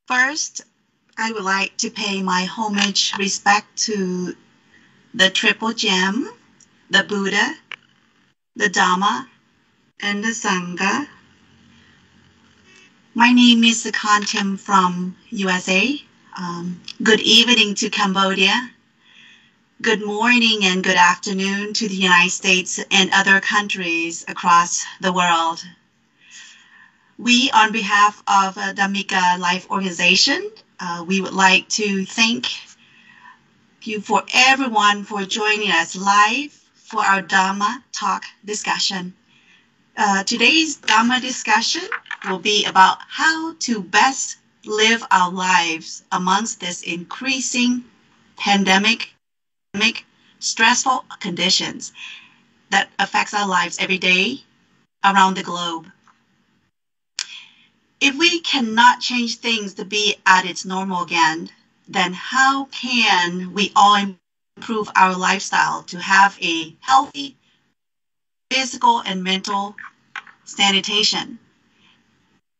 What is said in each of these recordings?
First, I would like to pay my homage respect to the Triple Gem, the Buddha, the Dhamma, and the Sangha. My name is Kantim from USA. Good evening to Cambodia. Good morning and good afternoon to the United States and other countries across the world. We, on behalf of Dhammika Life Organization, we would like to thank you for everyone for joining us live for our Dhamma talk discussion. Today's Dhamma discussion will be about how to best live our lives amongst this increasing pandemic, stressful conditions that affects our lives every day around the globe. If we cannot change things to be at its normal again, then how can we all improve our lifestyle to have a healthy physical and mental sanitation?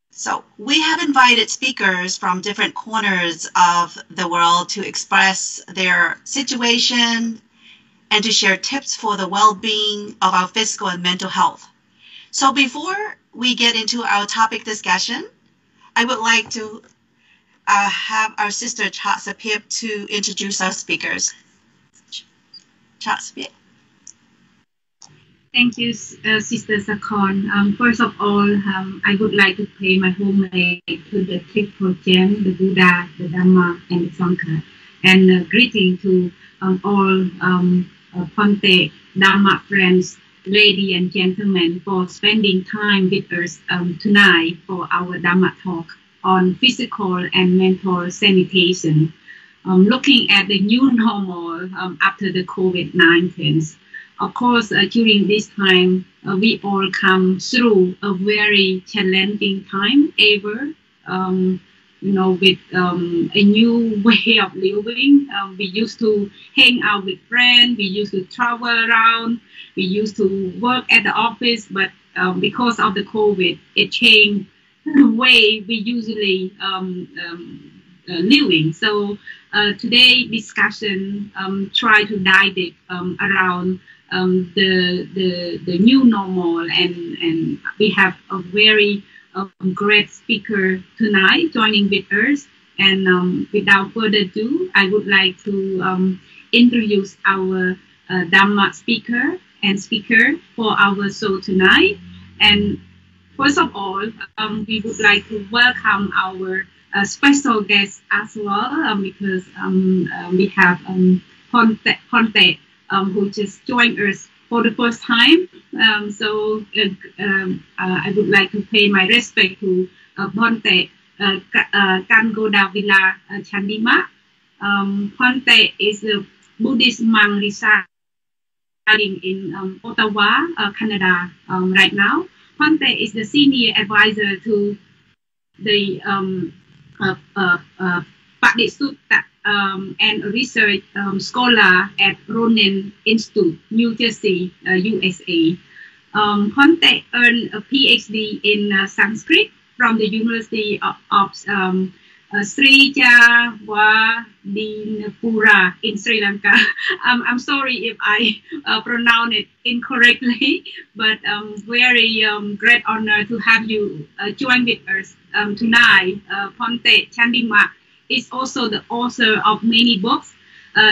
So we have invited speakers from different corners of the world to express their situation and to share tips for the well-being of our physical and mental health. So before we get into our topic discussion, I would like to have our sister Chatsapip to introduce our speakers. Chatsapip. Thank you, Sister Sakon. First of all, I would like to pay my homage to the Triple Gem, the Buddha, the Dhamma, and the Sangha. And greeting to all Bhante Dhamma friends, ladies and gentlemen, for spending time with us tonight for our Dhamma talk on physical and mental sanitation. Looking at the new normal after the COVID-19. Of course, during this time, we all come through a very challenging time ever, with a new way of living. We used to hang out with friends, we used to travel around, we used to work at the office, but because of the COVID, it changed the way we usually living. So today's discussion try to dive it around the new normal, and we have a very great speaker tonight joining with us. And without further ado, I would like to introduce our Dhamma speaker for our show tonight. And first of all, we would like to welcome our special guest as well, because we have Bhante, who just joined us for the first time. So I would like to pay my respect to Bhante Gangodawila Chandima. Bhante is a Buddhist monk residing in Ottawa, Canada right now. Bhante is the senior advisor to the Padisutta and a research scholar at Ronin Institute, New Jersey, USA. Bhante earned a PhD in Sanskrit from the University of Sri Jawadinapura in Sri Lanka. I'm sorry if I pronounce it incorrectly, but very great honor to have you join with us tonight. Bhante Chandima is also the author of many books,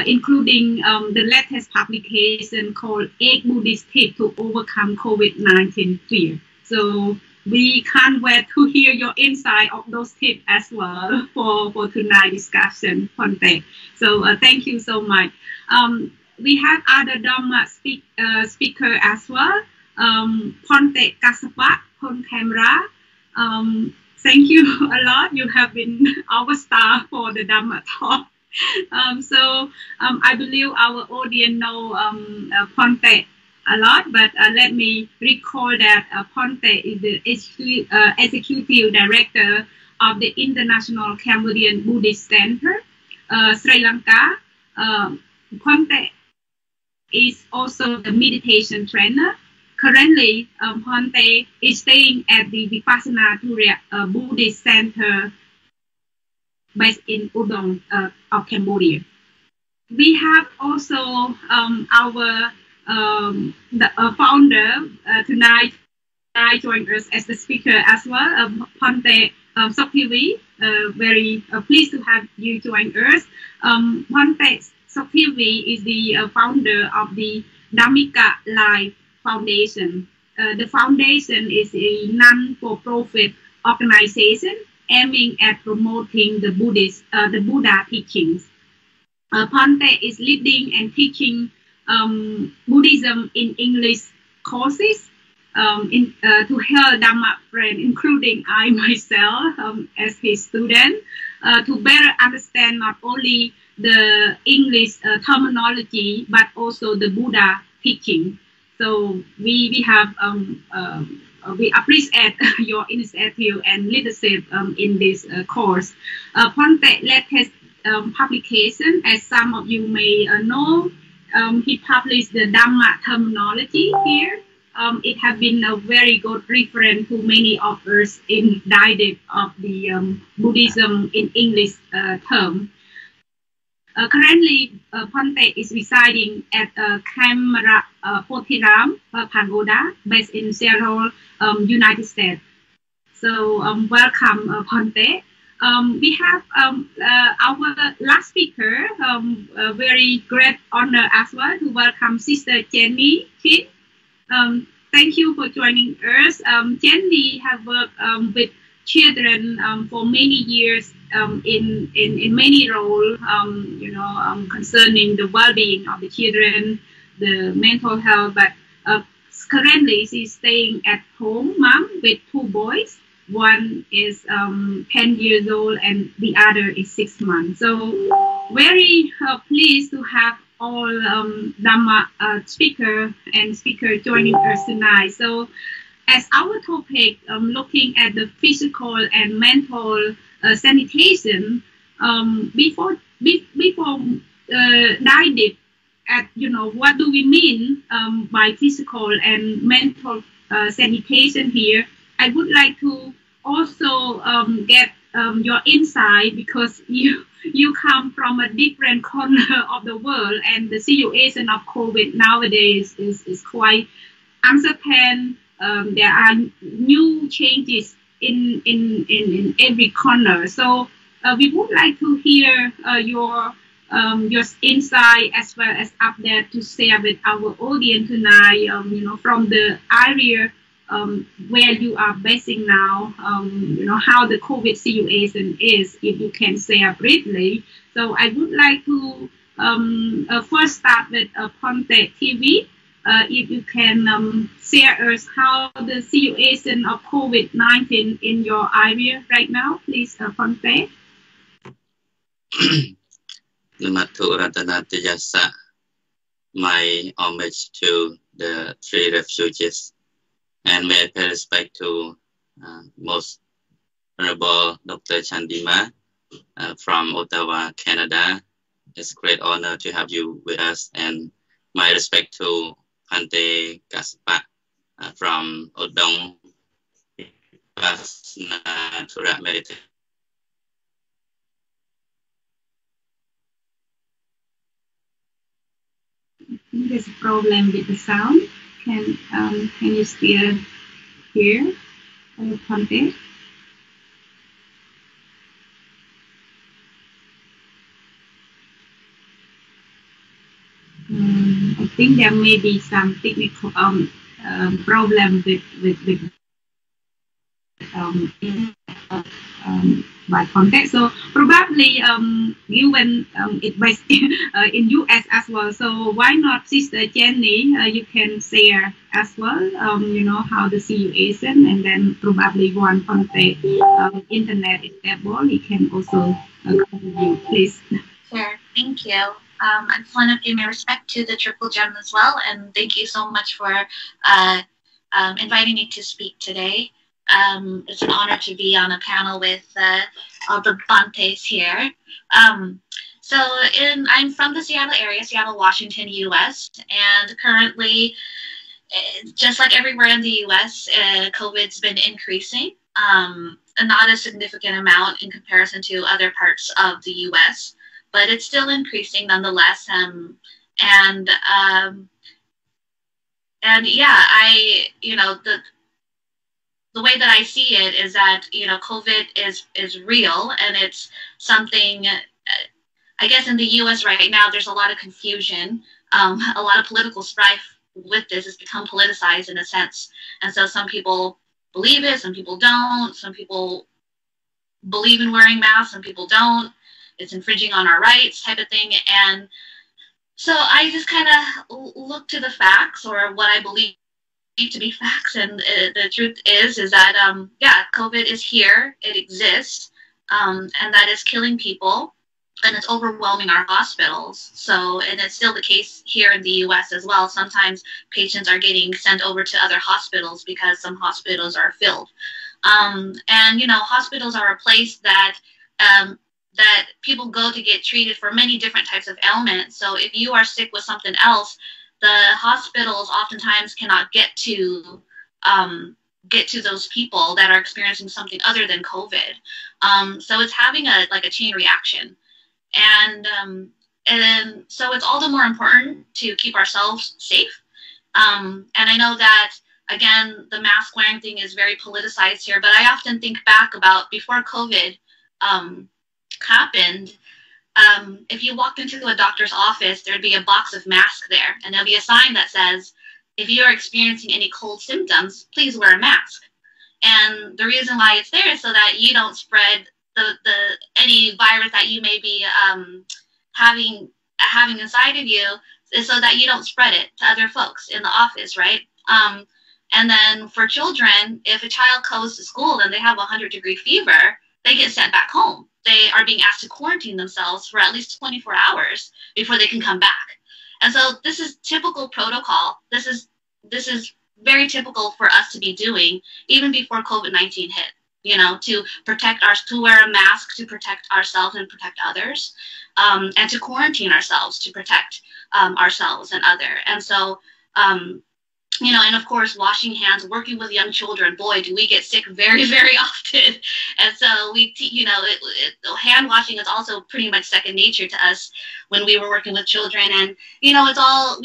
including the latest publication called 8 Buddhist Tips to Overcome COVID-19 Fear. So we can't wait to hear your insight of those tips as well for tonight's discussion, Bhante. So thank you so much. We have other Dhamma speaker as well, Bhante Kasapat Ponkamra. Thank you a lot. You have been our star for the Dhamma talk. I believe our audience know Bhante a lot, but let me recall that Bhante is the executive director of the International Cambodian Buddhist Center, Sri Lanka. Bhante is also the meditation trainer. Currently, Bhante is staying at the Vipassana Buddhist Center based in Udon of Cambodia. We have also our founder tonight join us as the speaker as well, Bhante Sokhivi. Very pleased to have you join us. Bhante Sokhivi is the founder of the Dhammika Life Foundation. The foundation is a non-for-profit organization aiming at promoting the Buddha teachings. Bhante is leading and teaching Buddhism in English courses to her Dhamma friend, including I myself as his student, to better understand not only the English terminology but also the Buddha teaching. So we appreciate your initiative and leadership in this course. Bhante led his publication, as some of you may know. He published the Dhamma terminology here. It has been a very good reference to many of us in guided of the Buddhism in English term. Currently, Bhante is residing at Potiram Pagoda, based in Seattle, United States. So welcome, Bhante. We have our last speaker, a very great honor as well to welcome Sister Jenny Chin. Thank you for joining us. Jenny has worked with children for many years in many roles, concerning the well-being of the children, the mental health. But currently, she's staying at home, mom, with 2 boys. One is 10 years old and the other is 6 months. So very pleased to have all Dhamma speaker joining us tonight. So as our topic, looking at the physical and mental sanitation, before dive deep at what do we mean by physical and mental sanitation here, I would like to also get your insight, because you come from a different corner of the world, and the situation of COVID nowadays is quite uncertain. There are new changes in every corner. So we would like to hear your insight as well as update to share with our audience tonight. From the area where you are basing now, how the COVID situation is, if you can share briefly. So I would like to first start with Bhante TV. If you can share us how the situation of COVID-19 in your area right now, please, Bhante. My homage to the 3 refugees, and may I pay respect to most Honorable Dr. Chandima from Ottawa, Canada. It's a great honor to have you with us, and my respect to Bhante Kaspa from Odong Vipassana Thura Meditation. I think there's a problem with the sound. Can you still hear Bhante? I think there may be some technical problem with by contact. So probably given it based in US as well. So why not, Sister Jenny? You can share as well. How the situation, and then probably one contact internet is stable. You can also contribute, please. Sure. Thank you. I just want to pay my respect to the Triple Gem as well, and thank you so much for inviting me to speak today. It's an honor to be on a panel with all the Bhantes here. So I'm from the Seattle area, Seattle, Washington, US, and currently, just like everywhere in the US, COVID's been increasing. not a significant amount in comparison to other parts of the U.S., but it's still increasing nonetheless. And yeah, the way that I see it is that, COVID is real, and it's something, I guess in the U.S. right now, there's a lot of confusion, a lot of political strife with this. It's become politicized in a sense. And so some people believe it, some people don't, some people believe in wearing masks, some people don't. It's infringing on our rights type of thing. And so I just kind of look to the facts, or what I believe to be facts, and the truth is that yeah, COVID is here, it exists, and that is killing people, and it's overwhelming our hospitals. So, and it's still the case here in the U.S. as well. Sometimes patients are getting sent over to other hospitals because some hospitals are filled, and hospitals are a place that that people go to get treated for many different types of ailments. So if you are sick with something else, the hospitals oftentimes cannot get to those people that are experiencing something other than COVID. So it's having a chain reaction, and so it's all the more important to keep ourselves safe. And I know that, again, the mask wearing thing is very politicized here, but I often think back about before COVID happened. If you walked into a doctor's office, there'd be a box of masks there, and there'll be a sign that says, if you are experiencing any cold symptoms, please wear a mask. And the reason why it's there is so that you don't spread any virus that you may be having inside of you, is so that you don't spread it to other folks in the office, right? And then for children, if a child goes to school and they have a 100-degree fever, they get sent back home. They are being asked to quarantine themselves for at least 24 hours before they can come back. And so this is typical protocol. This is very typical for us to be doing even before COVID-19 hit, to to wear a mask to protect ourselves and protect others, and to quarantine ourselves to protect ourselves and others. And so, and of course, washing hands, working with young children. Boy, do we get sick very, very often. And so hand washing is also pretty much second nature to us when we were working with children. And, we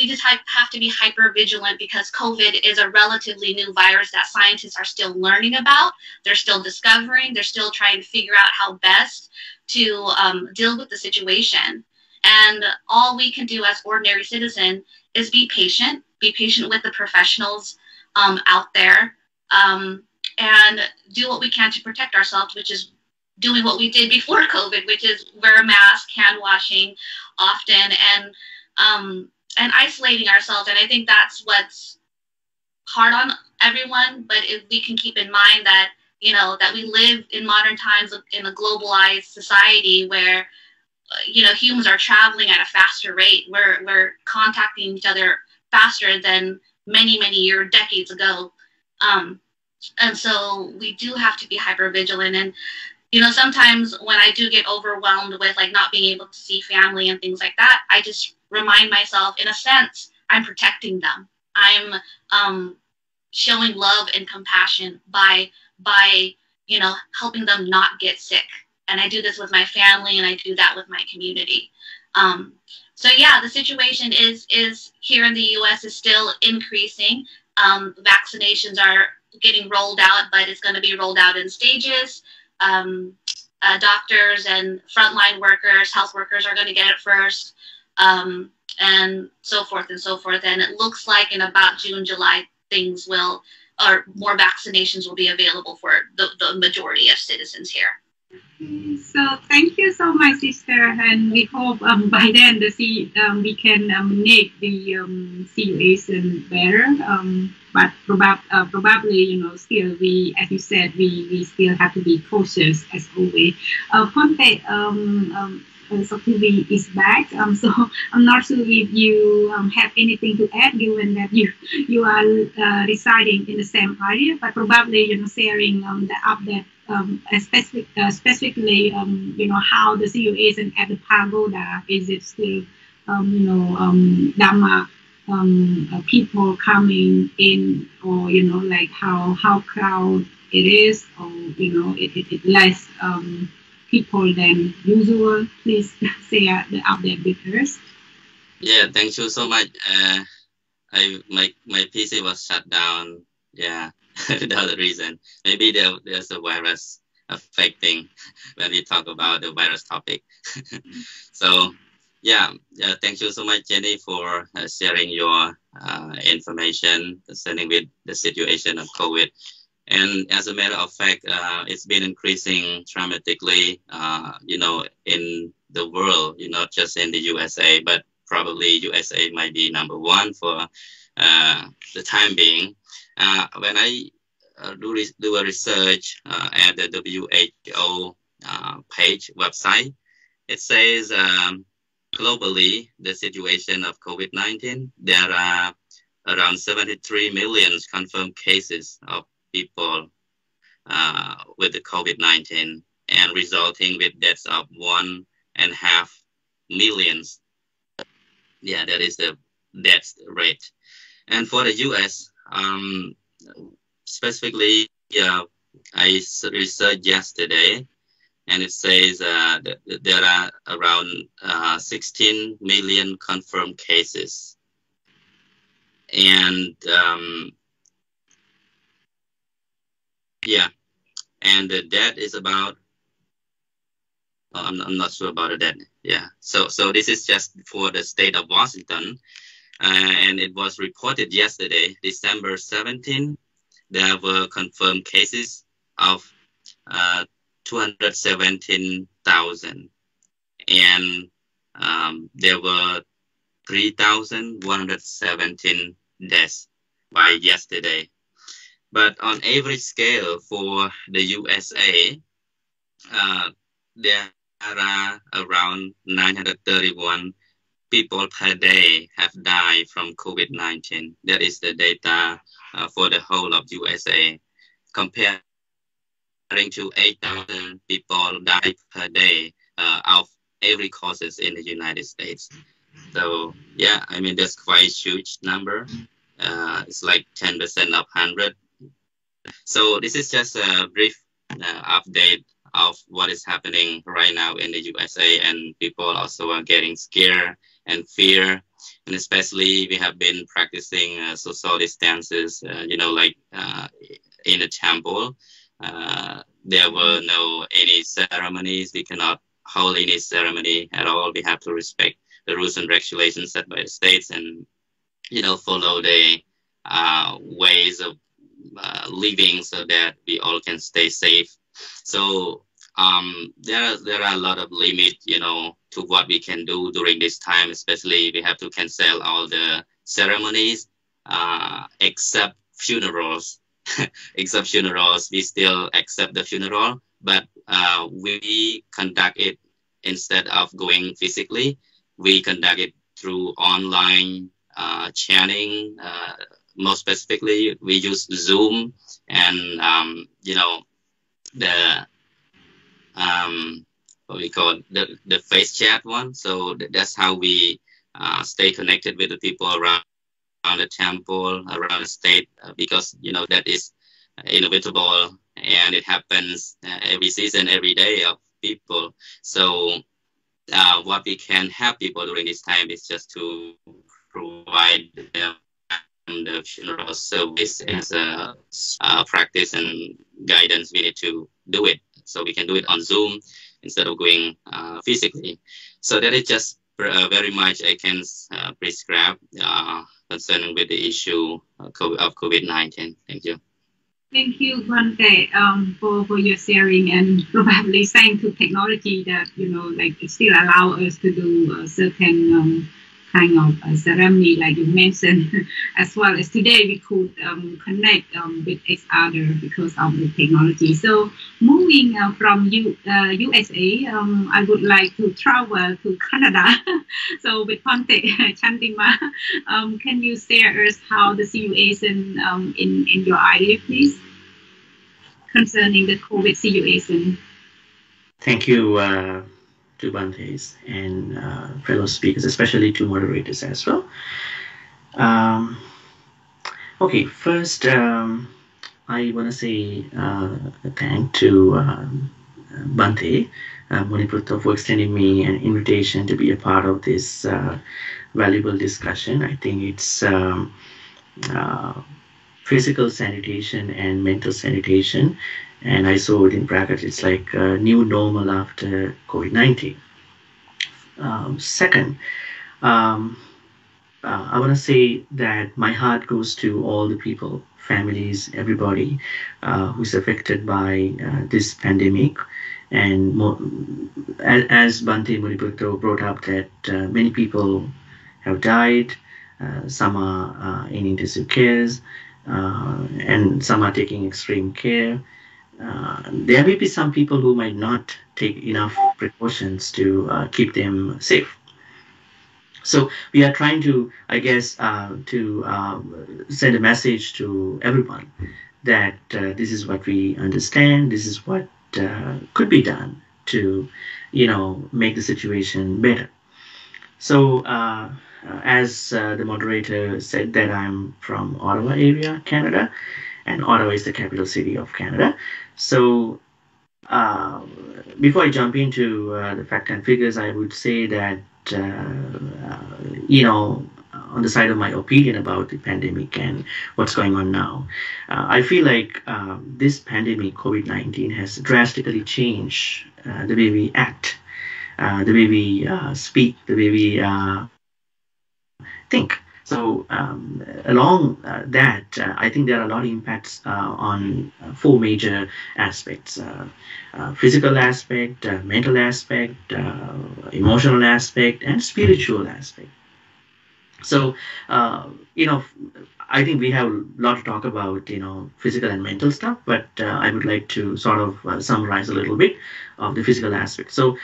just have to be hyper vigilant, because COVID is a relatively new virus that scientists are still learning about. They're still discovering. They're still trying to figure out how best to deal with the situation. And all we can do as ordinary citizens is be patient with the professionals out there, and do what we can to protect ourselves, which is doing what we did before COVID, which is wear a mask, hand washing often, and isolating ourselves. And I think that's what's hard on everyone. But if we can keep in mind that, that we live in modern times in a globalized society where, humans are traveling at a faster rate. We're contacting each other faster than many, many decades ago. And so we do have to be hyper vigilant. And, sometimes when I do get overwhelmed with not being able to see family and things like that, I just remind myself, in a sense, I'm protecting them. I'm showing love and compassion by helping them not get sick. And I do this with my family, and I do that with my community. So yeah, the situation is here in the U.S. is still increasing. Vaccinations are getting rolled out, but it's going to be rolled out in stages. Doctors and frontline workers, health workers are going to get it first, and so forth and so forth. And it looks like in about June, July, more vaccinations will be available for the majority of citizens here. So thank you so much, sister, and we hope by then we can make the situation better. But probably, still as you said, we still have to be cautious as always. Bhante, so TV is back. So I'm not sure if you have anything to add, given that you are residing in the same area, but probably sharing the update. Specifically, how the situation at the pagoda, is it still, Dhamma people coming in, or how crowded it is, or it less people than usual. Please share the update with us. Yeah, thank you so much. My PC was shut down. Yeah, without a reason. Maybe there's a virus affecting when we talk about the virus topic. So yeah, thank you so much, Jenny, for sharing your information concerning with the situation of COVID. And as a matter of fact, it's been increasing dramatically, in the world, not just in the USA, but probably USA might be number one for the time being. When I do a research at the WHO page website, it says globally, the situation of COVID-19, there are around 73 million confirmed cases of people with the COVID-19 and resulting with deaths of 1.5 million. Yeah, that is the death rate. And for the US, specifically, I researched yesterday, and it says that there are around 16 million confirmed cases. And and the death is about, I'm not sure about the death. Yeah, so this is just for the state of Washington, and it was reported yesterday, December 17. There were confirmed cases of 217,000, and there were 3,117 deaths by yesterday. But on average scale for the USA, there are around 931 people per day have died from COVID-19. That is the data for the whole of USA, comparing to 8,000 people die per day of every causes in the United States. So yeah, I mean, that's quite a huge number. It's like 10% of 100. So this is just a brief update of what is happening right now in the USA, and people also are getting scared and fear, and especially we have been practicing social distances, like in a temple. There were no any ceremonies. We cannot hold any ceremony at all. We have to respect the rules and regulations set by the states, and follow the ways of living so that we all can stay safe. So there are a lot of limits, to what we can do during this time. Especially we have to cancel all the ceremonies except funerals. Except funerals, we still accept the funeral, but we conduct it, instead of going physically, we conduct it through online chanting. Most specifically, we use Zoom and the what we call the face chat one. So that's how we stay connected with the people around the temple, around the state, because that is inevitable, and it happens every season, every day of people. So what we can help people during this time is just to provide them the funeral service as a practice and guidance. We need to do it, so we can do it on Zoom instead of going physically. So that is just very much I can prescribe concerning with the issue of COVID-19. Thank you. Thank you, Bhante, for your sharing, and probably thanks to technology that it still allow us to do certain kind of ceremony, like you mentioned, as well as today we could connect with each other because of the technology. So moving from USA, I would like to travel to Canada. So with Bhante, Chandima, can you share us how the situation in your area, please, concerning the COVID situation? Thank you to Bhante's and fellow speakers, especially to moderators as well. Okay, first, I want to say thank to Bhante, Maniputto, for extending me an invitation to be a part of this valuable discussion. I think it's uh, physical sanitation and mental sanitation, and I saw it in brackets. It's like a new normal after COVID-19. Second, um, I want to say that my heart goes to all the people, families, everybody who's affected by this pandemic. And as Bhante Maniputto brought up that many people have died, some are in intensive cares, and some are taking extreme care. There may be some people who might not take enough precautions to keep them safe. So we are trying to, I guess, to send a message to everyone that this is what we understand, this is what could be done to, make the situation better. So as the moderator said, that I'm from Ottawa area, Canada, and Ottawa is the capital city of Canada. So before I jump into the fact and figures, I would say that on the side of my opinion about the pandemic and what's going on now, I feel like this pandemic, COVID-19, has drastically changed the way we act, the way we speak, the way we think. So along that, I think there are a lot of impacts on four major aspects: physical aspect, mental aspect, emotional aspect, and spiritual aspect. So I think we have a lot to talk about, physical and mental stuff, but I would like to sort of summarize a little bit of the physical aspect. So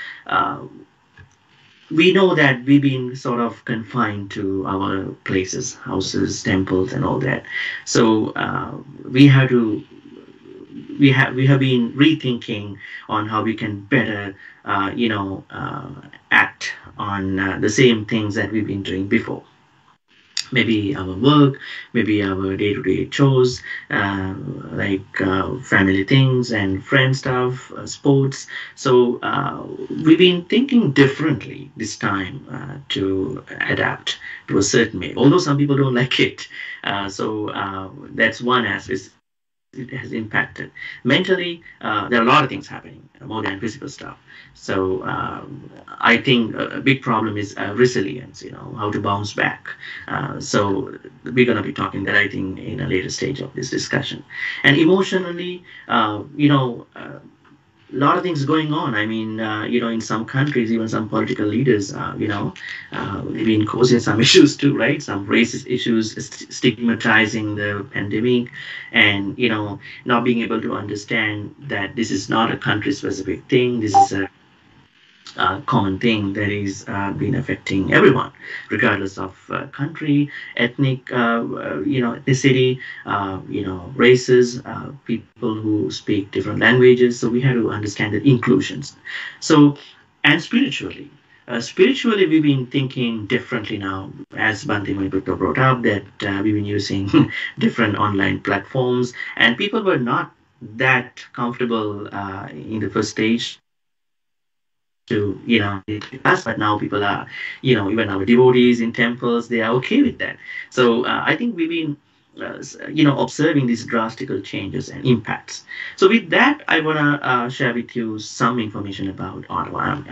we know that we've been sort of confined to our places, houses, temples, and all that. So we have been rethinking on how we can better, act on the same things that we've been doing before. Maybe our work, maybe our day-to-day chores, like family things and friend stuff, sports. So we've been thinking differently this time to adapt to a certain way, although some people don't like it. So that's one aspect. It has impacted mentally. There are a lot of things happening more than physical stuff. So I think a big problem is resilience, how to bounce back. So we're going to be talking that, I think, in a later stage of this discussion. And emotionally, a lot of things going on. I mean, in some countries, even some political leaders, they've been causing some issues too, right? Some racist issues, stigmatizing the pandemic, and, not being able to understand that this is not a country-specific thing. This is a common thing that is been affecting everyone, regardless of country, ethnic, ethnicity, races, people who speak different languages. So we have to understand that inclusions. So, and spiritually. Spiritually, we've been thinking differently now, as Bhante Maniputto brought up, that we've been using different online platforms, and people were not that comfortable in the first stage to us, but now people are, even our devotees in temples, they are okay with that. So I think we've been observing these drastic changes and impacts. So with that, I want to share with you some information about Ottawa.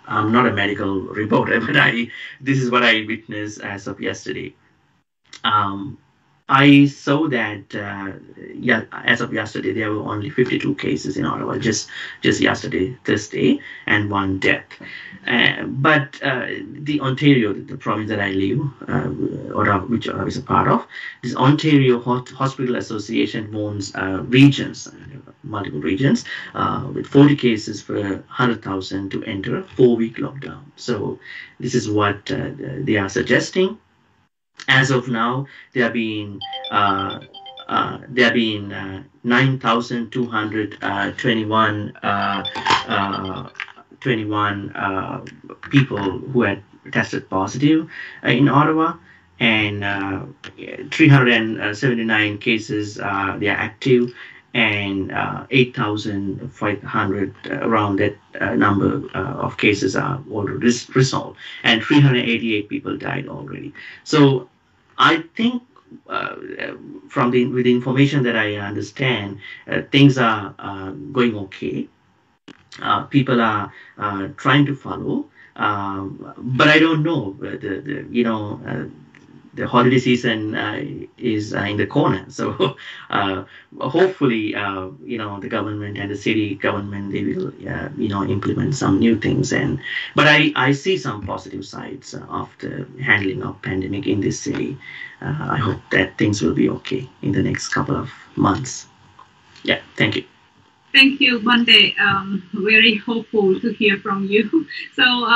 I'm not a medical reporter, but this is what I witnessed as of yesterday. I saw that as of yesterday, there were only 52 cases in Ottawa, just yesterday, Thursday, and one death. But the Ontario, the province that I live, which Ottawa is a part of, this Ontario Hospital Association warns regions, multiple regions, with 40 cases per 100,000 to enter a 4-week lockdown. So this is what they are suggesting. As of now, there have been 9,221 21 people who had tested positive in Ottawa, and 379 cases they are active, and 8,500 around that number of cases are already resolved, and 388 people died already. So I think with the information that I understand, things are going okay. People are trying to follow, but I don't know the holiday season is in the corner. So hopefully, the government and the city government, they will, implement some new things. But I see some positive sides of the handling of pandemic in this city. I hope that things will be okay in the next couple of months. Yeah, thank you. Thank you, Bhante. Very hopeful to hear from you. So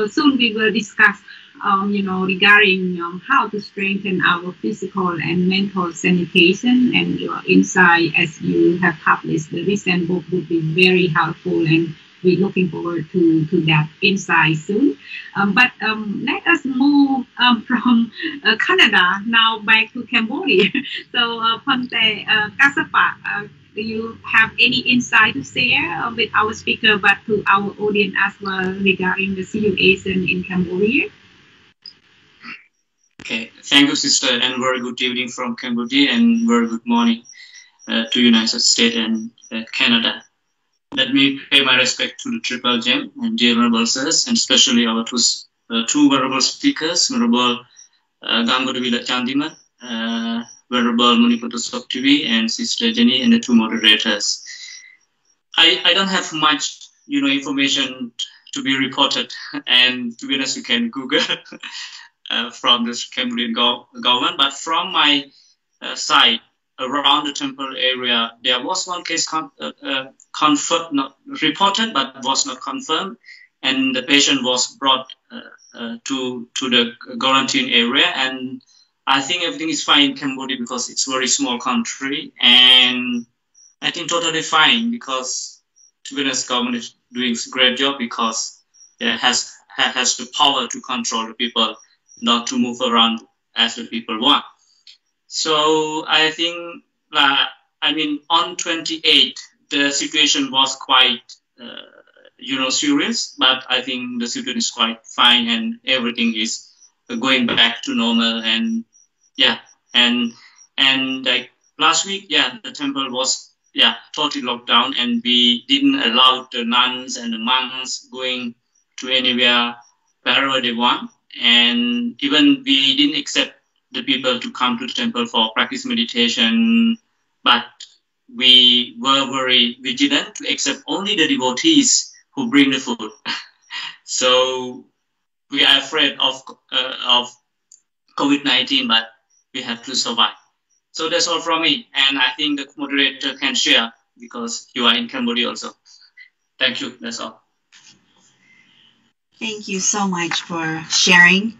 soon we will discuss, regarding how to strengthen our physical and mental sanitation, and your insight as you have published the recent book would be very helpful, and we're looking forward to that insight soon. But let us move from Canada now back to Cambodia. So Bhante Kasapa, do you have any insight to share with our speaker, but to our audience as well, regarding the situation in Cambodia? Okay, thank you, sister, and very good evening from Cambodia, and very good morning to United States and Canada. Let me pay my respect to the Triple Gem and dear honorable sirs, and especially our two venerable speakers, Venerable Gangodawila Chandima, Venerable Maniputto TV, and Sister Jenny, and the two moderators. I don't have much, information to be reported, and to be honest, you can Google from the Cambodian government. But from my side, around the temple area, there was one case confirmed, not reported, but was not confirmed, and the patient was brought to the quarantine area. And I think everything is fine in Cambodia because it's a very small country, and I think totally fine, because to be honest, government is doing a great job, because it has the power to control the people, not to move around as the people want. So I think, on 28th, the situation was quite, serious, but I think the situation is quite fine, and everything is going back to normal. And yeah, and like last week, the temple was totally locked down, and we didn't allow the nuns and the monks going to anywhere wherever they want, and even we didn't accept the people to come to the temple for practice meditation, but we were very vigilant to accept only the devotees who bring the food. So we are afraid of COVID-19, but we have to survive. So that's all from me, and I think the moderator can share, because you are in Cambodia also. Thank you. That's all. Thank you so much for sharing.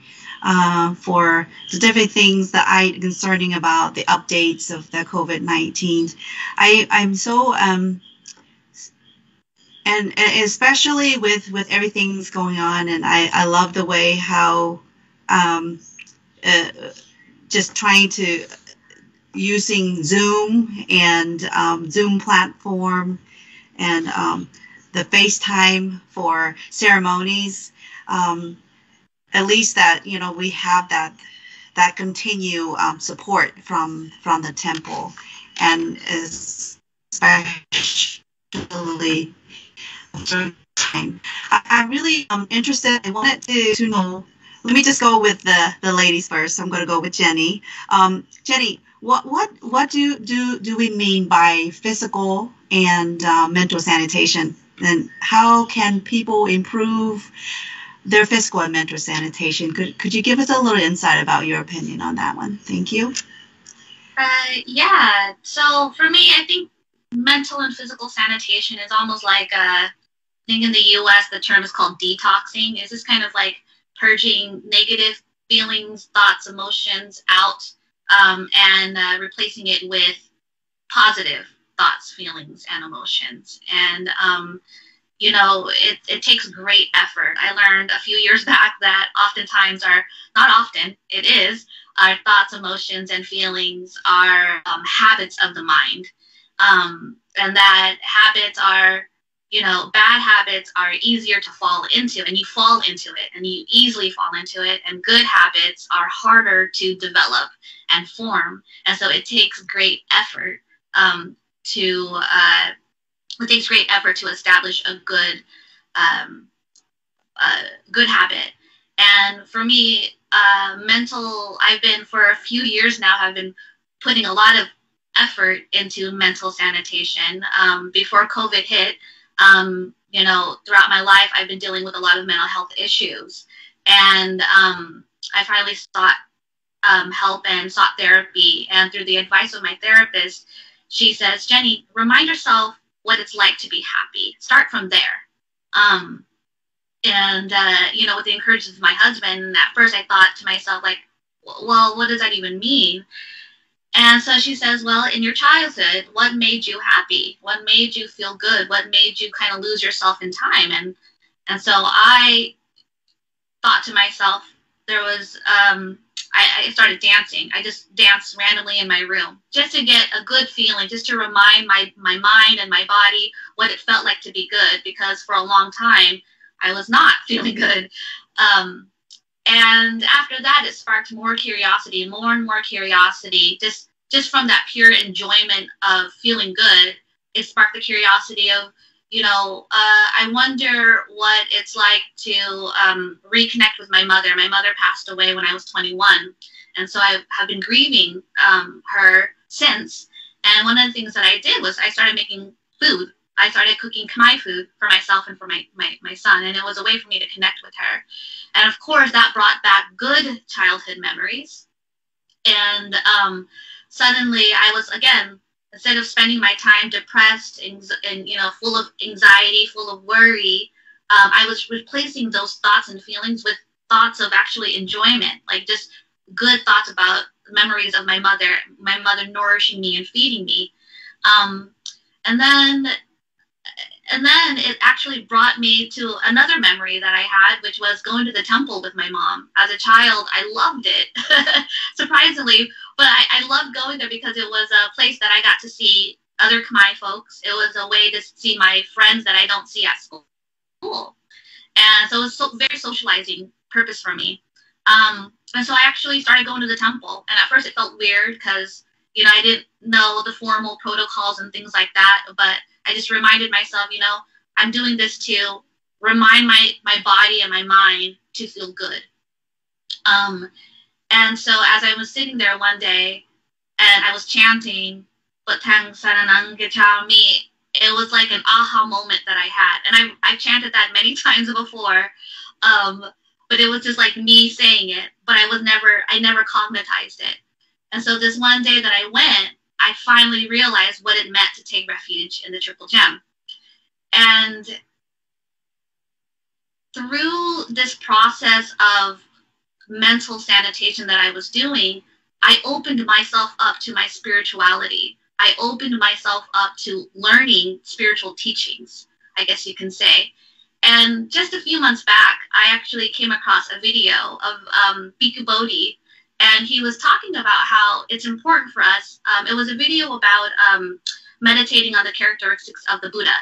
For the different things that I'm concerning about the updates of the COVID-19. I'm so and especially with everything's going on, and I love the way how just trying to using Zoom and Zoom platform and the FaceTime for ceremonies. At least that we have that continue support from the temple, and especially time. I'm really interested. I wanted to know. Let me just go with the ladies first. I'm going to go with Jenny. Jenny, what do we mean by physical and mental sanitation, and how can people improve their physical and mental sanitation? Could you give us a little insight about your opinion on that one? Thank you. Yeah. So for me, I think mental and physical sanitation is almost like I think in the U.S. the term is called detoxing. It's just kind of like purging negative feelings, thoughts, emotions out, and replacing it with positive thoughts, feelings, and emotions. And you know, it takes great effort. I learned a few years back that oftentimes not often, it is, our thoughts, emotions, and feelings are habits of the mind. And that habits are, you know, bad habits are easier to fall into, and you fall into it, and you easily fall into it. And good habits are harder to develop and form. And so it takes great effort to establish a good good habit. And for me, I've been for a few years now, I've been putting a lot of effort into mental sanitation. Before COVID hit, you know, throughout my life, I've been dealing with a lot of mental health issues. And I finally sought help and sought therapy. And through the advice of my therapist, she says, Jenny, remind yourself what it's like to be happy. Start from there. You know, with the encouragement of my husband, at first I thought to myself, like, well, what does that even mean? And so she says, well, in your childhood, what made you happy? What made you feel good? What made you kind of lose yourself in time? And so I thought to myself, there was, I started dancing. I just danced randomly in my room just to get a good feeling, just to remind my mind and my body what it felt like to be good, because for a long time, I was not feeling good. And after that, it sparked more curiosity, more and more curiosity, just from that pure enjoyment of feeling good. It sparked the curiosity of, you know, I wonder what it's like to reconnect with my mother. My mother passed away when I was 21. And so I have been grieving her since. And one of the things that I did was I started making food. I started cooking Khmer food for myself and for my son, and it was a way for me to connect with her. And of course, that brought back good childhood memories. And suddenly I was, again, instead of spending my time depressed and you know, full of anxiety, full of worry, I was replacing those thoughts and feelings with thoughts of actually enjoyment, like just good thoughts about memories of my mother nourishing me and feeding me. And then it actually brought me to another memory that I had, which was going to the temple with my mom. As a child, I loved it, surprisingly. But I loved going there because it was a place that I got to see other Khmer folks. It was a way to see my friends that I don't see at school. And so it was very socializing purpose for me. And so I actually started going to the temple. And at first it felt weird because, you know, I didn't know the formal protocols and things like that. But I just reminded myself, you know, I'm doing this to remind my body and my mind to feel good. And so as I was sitting there one day and I was chanting, Batang Saranang Gachami, it was like an aha moment that I had. And I chanted that many times before, but it was just like me saying it, but I never cognized it. And so this one day that I went, I finally realized what it meant to take refuge in the Triple Gem. And through this process of mental sanitation that I was doing, I opened myself up to my spirituality. I opened myself up to learning spiritual teachings, I guess you can say. And just a few months back, I actually came across a video of Bhikkhu Bodhi, and he was talking about how it's important for us. It was a video about meditating on the characteristics of the Buddha.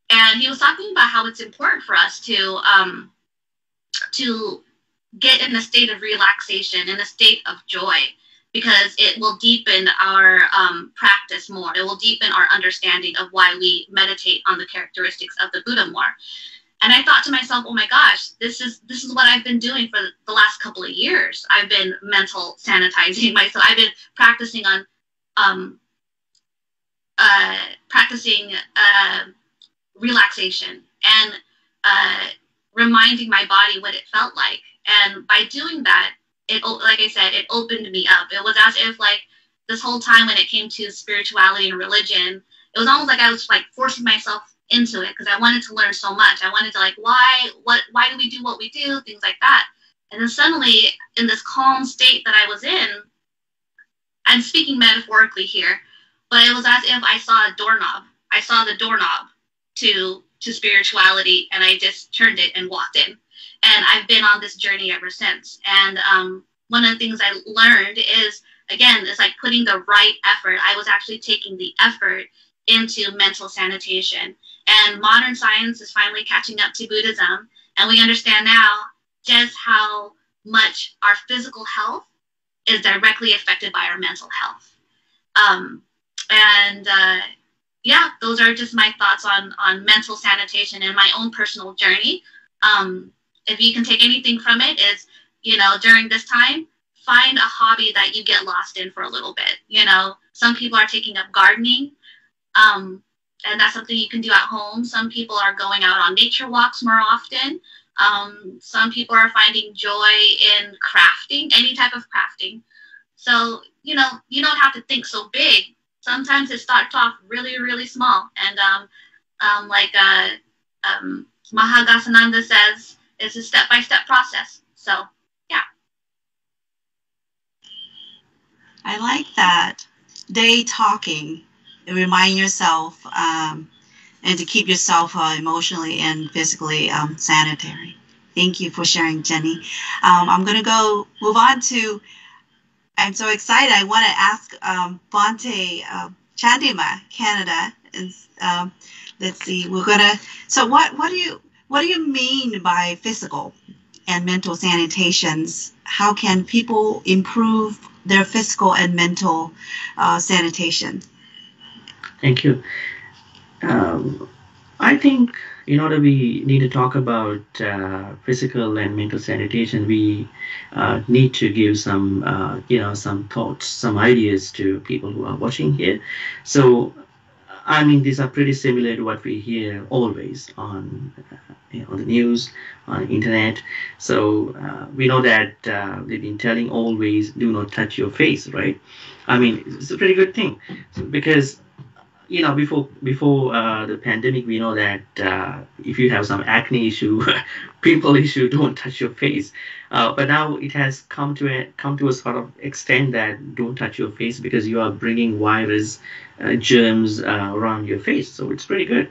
And he was talking about how it's important for us to get in a state of relaxation, in a state of joy, because it will deepen our practice more. It will deepen our understanding of why we meditate on the characteristics of the Buddha more. And I thought to myself, oh my gosh, this is what I've been doing for the last couple of years. I've been mental sanitizing myself. I've been practicing on relaxation and reminding my body what it felt like. And by doing that, like I said, it opened me up. It was as if like this whole time when it came to spirituality and religion, it was almost like I was like forcing myself into it because I wanted to learn so much. I wanted to like, why do we do what we do? Things like that. And then suddenly in this calm state that I was in, I'm speaking metaphorically here, but it was as if I saw a doorknob. I saw the doorknob to to spirituality, and I just turned it and walked in. And I've been on this journey ever since. And one of the things I learned is, again, it's like putting the right effort. I was actually taking the effort into mental sanitation. And modern science is finally catching up to Buddhism. And we understand now just how much our physical health is directly affected by our mental health. Yeah, those are just my thoughts on mental sanitation and my own personal journey. If you can take anything from it, is, you know, during this time, find a hobby that you get lost in for a little bit. You know, some people are taking up gardening, and that's something you can do at home. Some people are going out on nature walks more often. Some people are finding joy in crafting, any type of crafting. So, you know, you don't have to think so big. Sometimes it starts off really, really small. And Mahagasananda says, it's a step-by-step process. So, yeah. I like that. Day talking. Remind yourself and to keep yourself emotionally and physically sanitary. Thank you for sharing, Jenny. I'm going to move on to, I'm so excited. I want to ask Bhante, Chandima, Canada. And, let's see, so what do you mean by physical and mental sanitations? How can people improve their physical and mental sanitation? Thank you. I think in order we need to talk about physical and mental sanitation, we need to give some, some thoughts, some ideas to people who are watching here. So, I mean, these are pretty similar to what we hear always on the news, on the internet. So we know that they've been telling always, do not touch your face, right? I mean, it's a pretty good thing because, you know, before the pandemic, we know that if you have some acne issue, pimple issue, don't touch your face. But now it has come to a sort of extent that don't touch your face because you are bringing virus, germs around your face. So it's pretty good.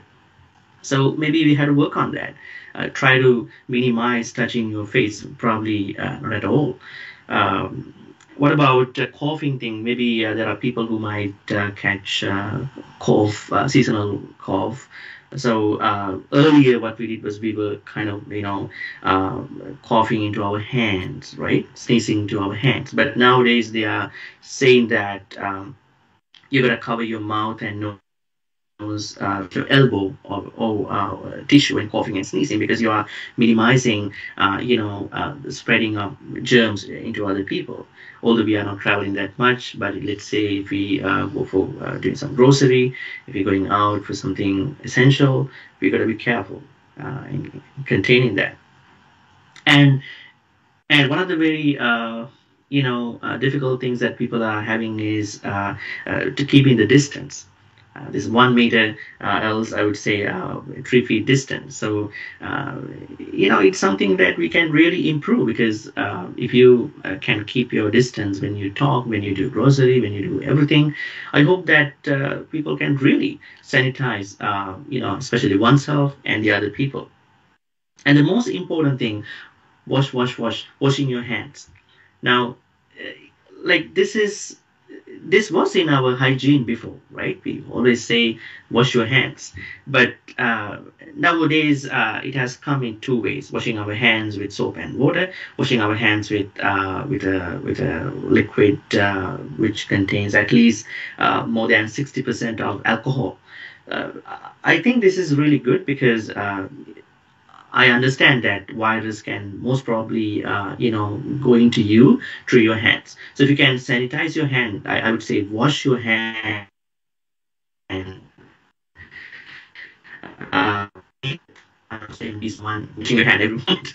So maybe we had to work on that. Try to minimize touching your face. Probably not at all. What about coughing thing? Maybe there are people who might catch cough, seasonal cough. So earlier what we did was we were kind of, coughing into our hands, right? Sneezing into our hands. But nowadays they are saying that you're going to cover your mouth and nose, your elbow or tissue when coughing and sneezing because you are minimizing, the spreading of germs into other people. Although we are not traveling that much, but let's say if we go for doing some grocery, if you're going out for something essential, we got to be careful in containing that. And one of the very difficult things that people are having is to keeping the distance. This 1 meter, else I would say 3 feet distance. So, it's something that we can really improve because if you can keep your distance when you talk, when you do grocery, when you do everything, I hope that people can really sanitize, especially oneself and the other people. And the most important thing, washing your hands. Now, this was in our hygiene before, right? We always say wash your hands, but nowadays it has come in 2 ways: washing our hands with soap and water, washing our hands with a liquid which contains at least more than 60% of alcohol. I think this is really good because I understand that virus can most probably, go into you through your hands. So if you can sanitize your hand, I would say wash your hand. I'm saying this one, washing your hand every month.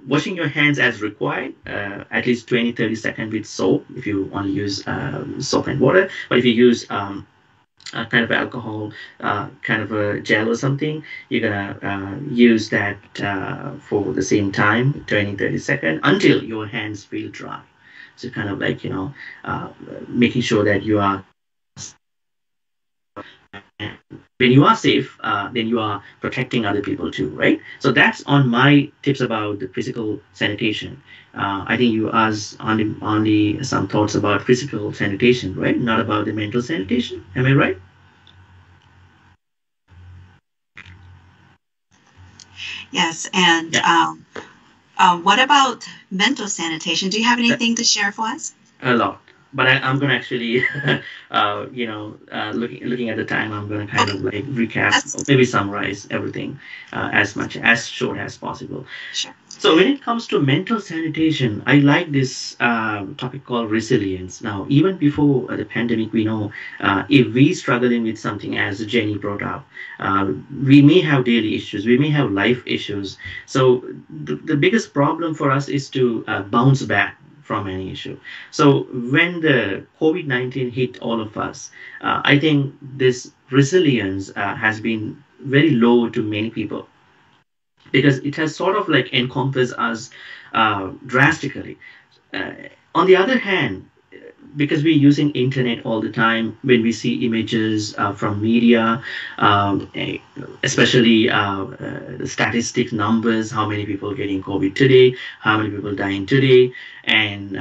Washing your hands as required, at least 20-30 seconds with soap if you want to use soap and water. But if you use kind of alcohol, kind of a gel or something, you're gonna use that for the same time, 20-30 seconds, until your hands feel dry. So kind of like, making sure that you are when you are safe, then you are protecting other people too, right? So that's on my tips about the physical sanitation. I think you asked only some thoughts about physical sanitation, right? Not about the mental sanitation. Am I right? Yes, and Yeah. what about mental sanitation? Do you have anything to share for us? A lot. But I'm going to actually, looking at the time, I'm going to kind Okay, of like recap, or that's maybe summarize everything as short as possible. sure. So when it comes to mental sanitation, I like this topic called resilience. Now, even before the pandemic, we know if we struggling with something, as Jenny brought up, we may have daily issues, we may have life issues. So the biggest problem for us is to bounce back from any issue. So when the COVID-19 hit all of us, I think this resilience has been very low to many people because it has sort of like encompassed us drastically. Uh, on the other hand, because we're using internet all the time, when we see images from media, especially the statistic numbers, how many people getting COVID today, how many people dying today, and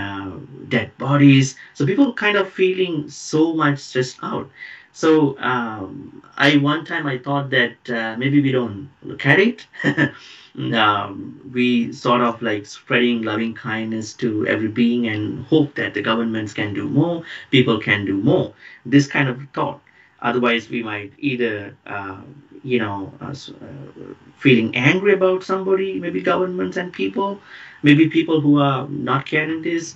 dead bodies. So people kind of feeling so much stressed out. So I one time I thought that maybe we don't look at it. We sort of like spreading loving kindness to every being and hope that the governments can do more, people can do more. This kind of thought. Otherwise, we might either, feeling angry about somebody, maybe governments and people, maybe people who are not caring this.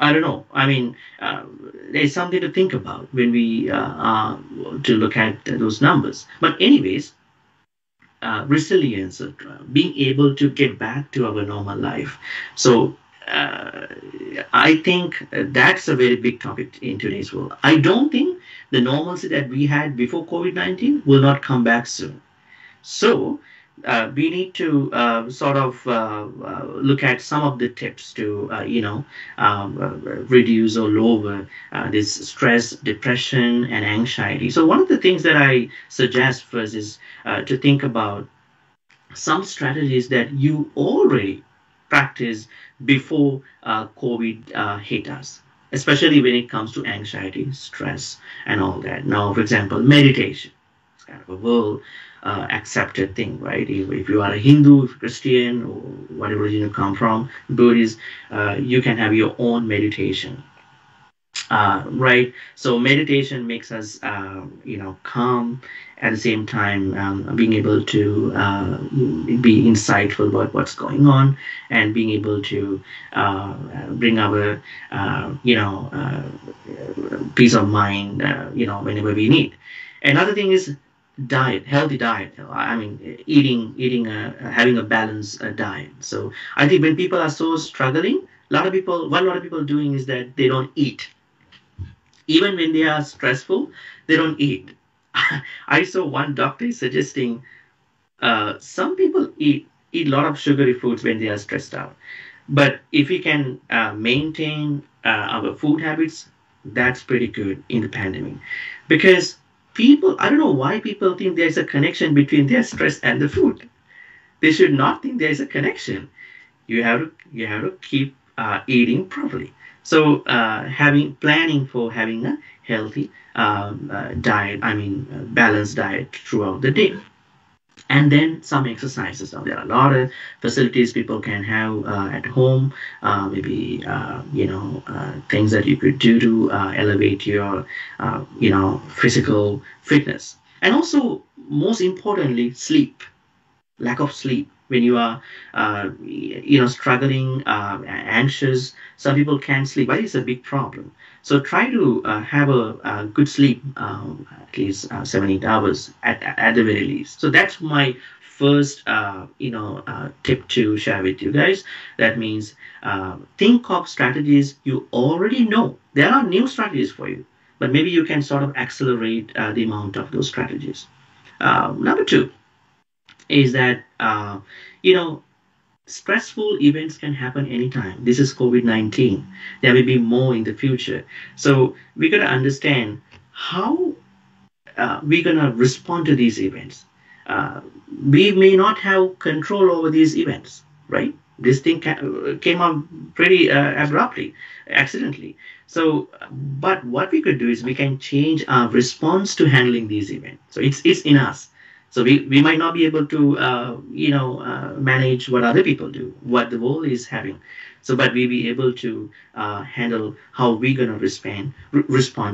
I don't know. I mean, there's something to think about when we to look at those numbers. But anyways, resilience, being able to get back to our normal life. So uh, I think that's a very big topic in today's world. I don't think the normalcy that we had before COVID-19 will not come back soon. So we need to sort of look at some of the tips to, reduce or lower this stress, depression, and anxiety. So one of the things that I suggest first is to think about some strategies that you already practiced before COVID hit us, especially when it comes to anxiety, stress, and all that. Now, for example, meditation. It's kind of a well accepted thing, right? If you are a Hindu, if Christian, or whatever religion you come from, Buddhist, you can have your own meditation. Right. So meditation makes us, calm. At the same time, being able to be insightful about what's going on, and being able to bring our, peace of mind, whenever we need. Another thing is diet, healthy diet. I mean, having a balanced diet. So I think when people are so struggling, what a lot of people doing is that they don't eat. Even when they are stressful, they don't eat. I saw one doctor suggesting some people eat a lot of sugary foods when they are stressed out. But if we can maintain our food habits, that's pretty good in the pandemic. Because people, I don't know why people think there's a connection between their stress and the food. They should not think there's a connection. You have to keep eating properly. So planning for having a healthy diet, I mean balanced diet throughout the day. And then some exercises. Now there are a lot of facilities people can have at home. Maybe things that you could do to elevate your physical fitness. And also, most importantly, sleep. Lack of sleep when you are struggling, anxious. Some people can't sleep, but it's a big problem. So try to have a good sleep, at least 7 8 hours at the very least. So that's my first tip to share with you guys. That means think of strategies you already know. There are new strategies for you, but maybe you can sort of accelerate the amount of those strategies. Number two is that stressful events can happen anytime. This is COVID-19. There may be more in the future. So we got to understand how we're going to respond to these events. We may not have control over these events, right? This thing came up pretty abruptly, accidentally. So, but what we could do is we can change our response to handling these events. So it's in us. So we might not be able to, manage what other people do, what the world is having. So, but we be able to handle how we're going to respond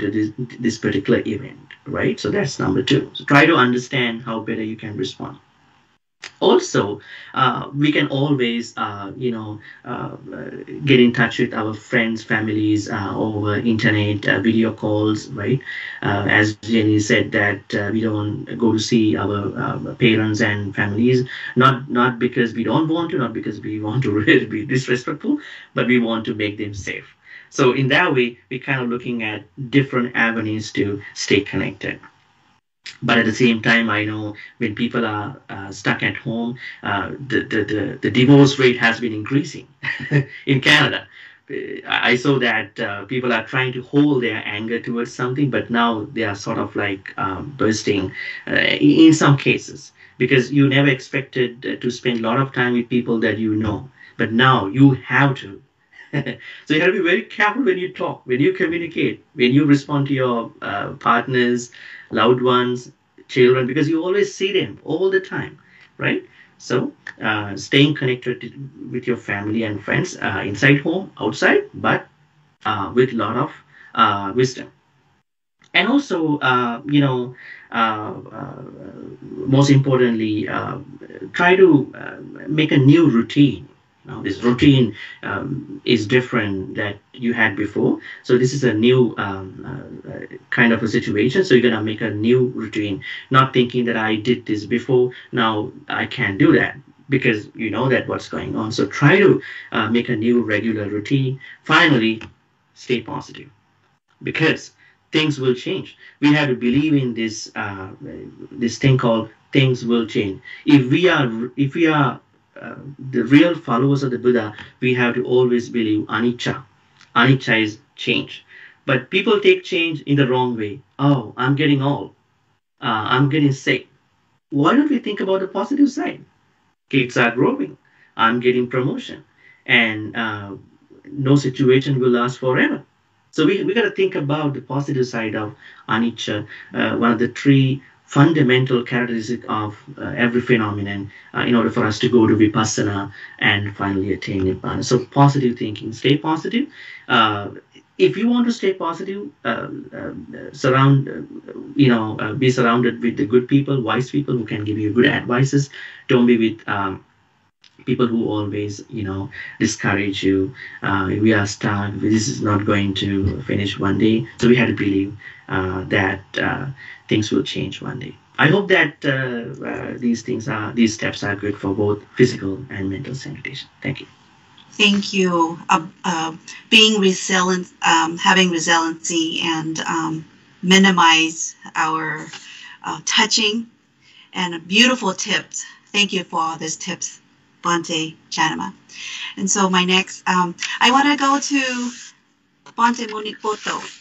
to this particular event, right? So that's number 2. So try to understand how better you can respond. Also, we can always, get in touch with our friends, families over internet, video calls, right? As Jenny said, that we don't go to see our parents and families, not because we don't want to, not because we want to really be disrespectful, but we want to make them safe. So in that way, we're kind of looking at different avenues to stay connected. But at the same time, I know when people are stuck at home, the divorce rate has been increasing in Canada. I saw that people are trying to hold their anger towards something, but now they are sort of like bursting in some cases, because you never expected to spend a lot of time with people that you know, but now you have to. So you have to be very careful when you talk, when you communicate, when you respond to your partners, loved ones, children, because you always see them all the time, right? So staying connected with your family and friends inside home, outside, but with a lot of wisdom. And also, most importantly, try to make a new routine. Now, this routine is different that you had before. So this is a new kind of a situation. So you're going to make a new routine, not thinking that I did this before, now I can't do that, because you know that what's going on. So try to make a new regular routine. Finally, stay positive, because things will change. We have to believe in this this thing called things will change. If we are the real followers of the Buddha, we have to always believe anicca. Anicca is change. But people take change in the wrong way. Oh, I'm getting old. I'm getting sick. Why don't we think about the positive side? Kids are growing. I'm getting promotion. And no situation will last forever. So we got to think about the positive side of anicca, one of the 3 fundamental characteristic of every phenomenon in order for us to go to vipassana and finally attain nibbana. So positive thinking, stay positive. If you want to stay positive, be surrounded with the good people, wise people who can give you good advices. Don't be with people who always, discourage you. We are stuck. This is not going to finish one day. So we have to believe that things will change one day. I hope that these steps are good for both physical and mental sanitation. Thank you. Thank you. Being resilient, having resiliency, and minimize our touching, and beautiful tips. Thank you for all these tips, Bhante, Chandima. And so my next, I want to go to Bhante Maniputto.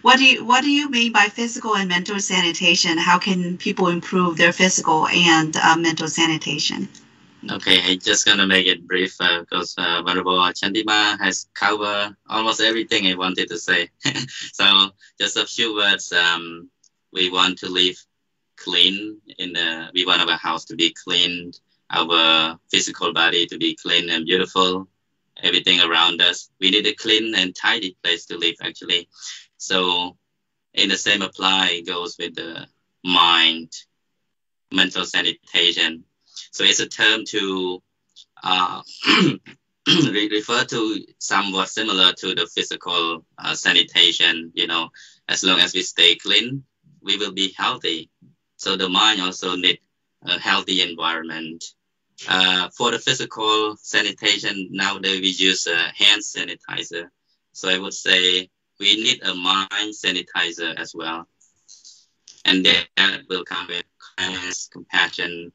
What do you mean by physical and mental sanitation? How can people improve their physical and mental sanitation? Okay, I'm just gonna make it brief because Venerable Chandima has covered almost everything I wanted to say. So just a few words. We want to live clean. We want our house to be clean, our physical body to be clean and beautiful. Everything around us, we need a clean and tidy place to live, actually. So in the same apply goes with the mind, mental sanitation. So it's a term to refer to somewhat similar to the physical sanitation. As long as we stay clean, we will be healthy. So the mind also needs a healthy environment. For the physical sanitation, nowadays we use a hand sanitizer. So I would say we need a mind sanitizer as well. And that will come with kindness, compassion,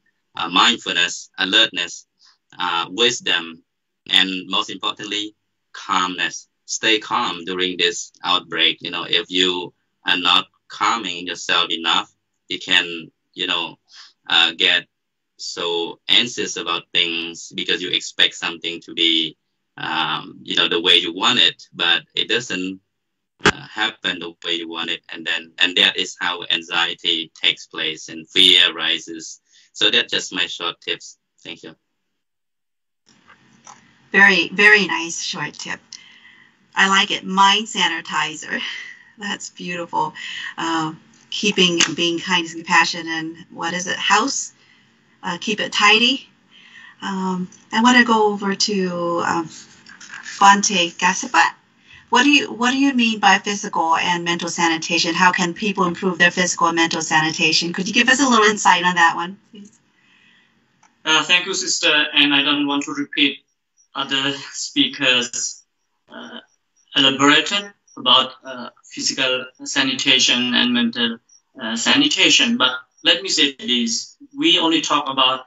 mindfulness, alertness, wisdom, and most importantly, calmness. Stay calm during this outbreak. If you are not calming yourself enough, you can, get so anxious about things because you expect something to be, the way you want it, but it doesn't happen the way you want it, and that is how anxiety takes place and fear rises. So that's just my short tips. Thank you. Very, very nice short tip. I like it. Mind sanitizer. That's beautiful. Keeping and being kind and compassionate, and what is it? House. Keep it tidy. I want to go over to Bhante Gasapat. What do you mean by physical and mental sanitation? How can people improve their physical and mental sanitation? Could you give us a little insight on that one, please? Thank you, sister. And I don't want to repeat other speakers elaborated about physical sanitation and mental sanitation. But let me say this: we only talk about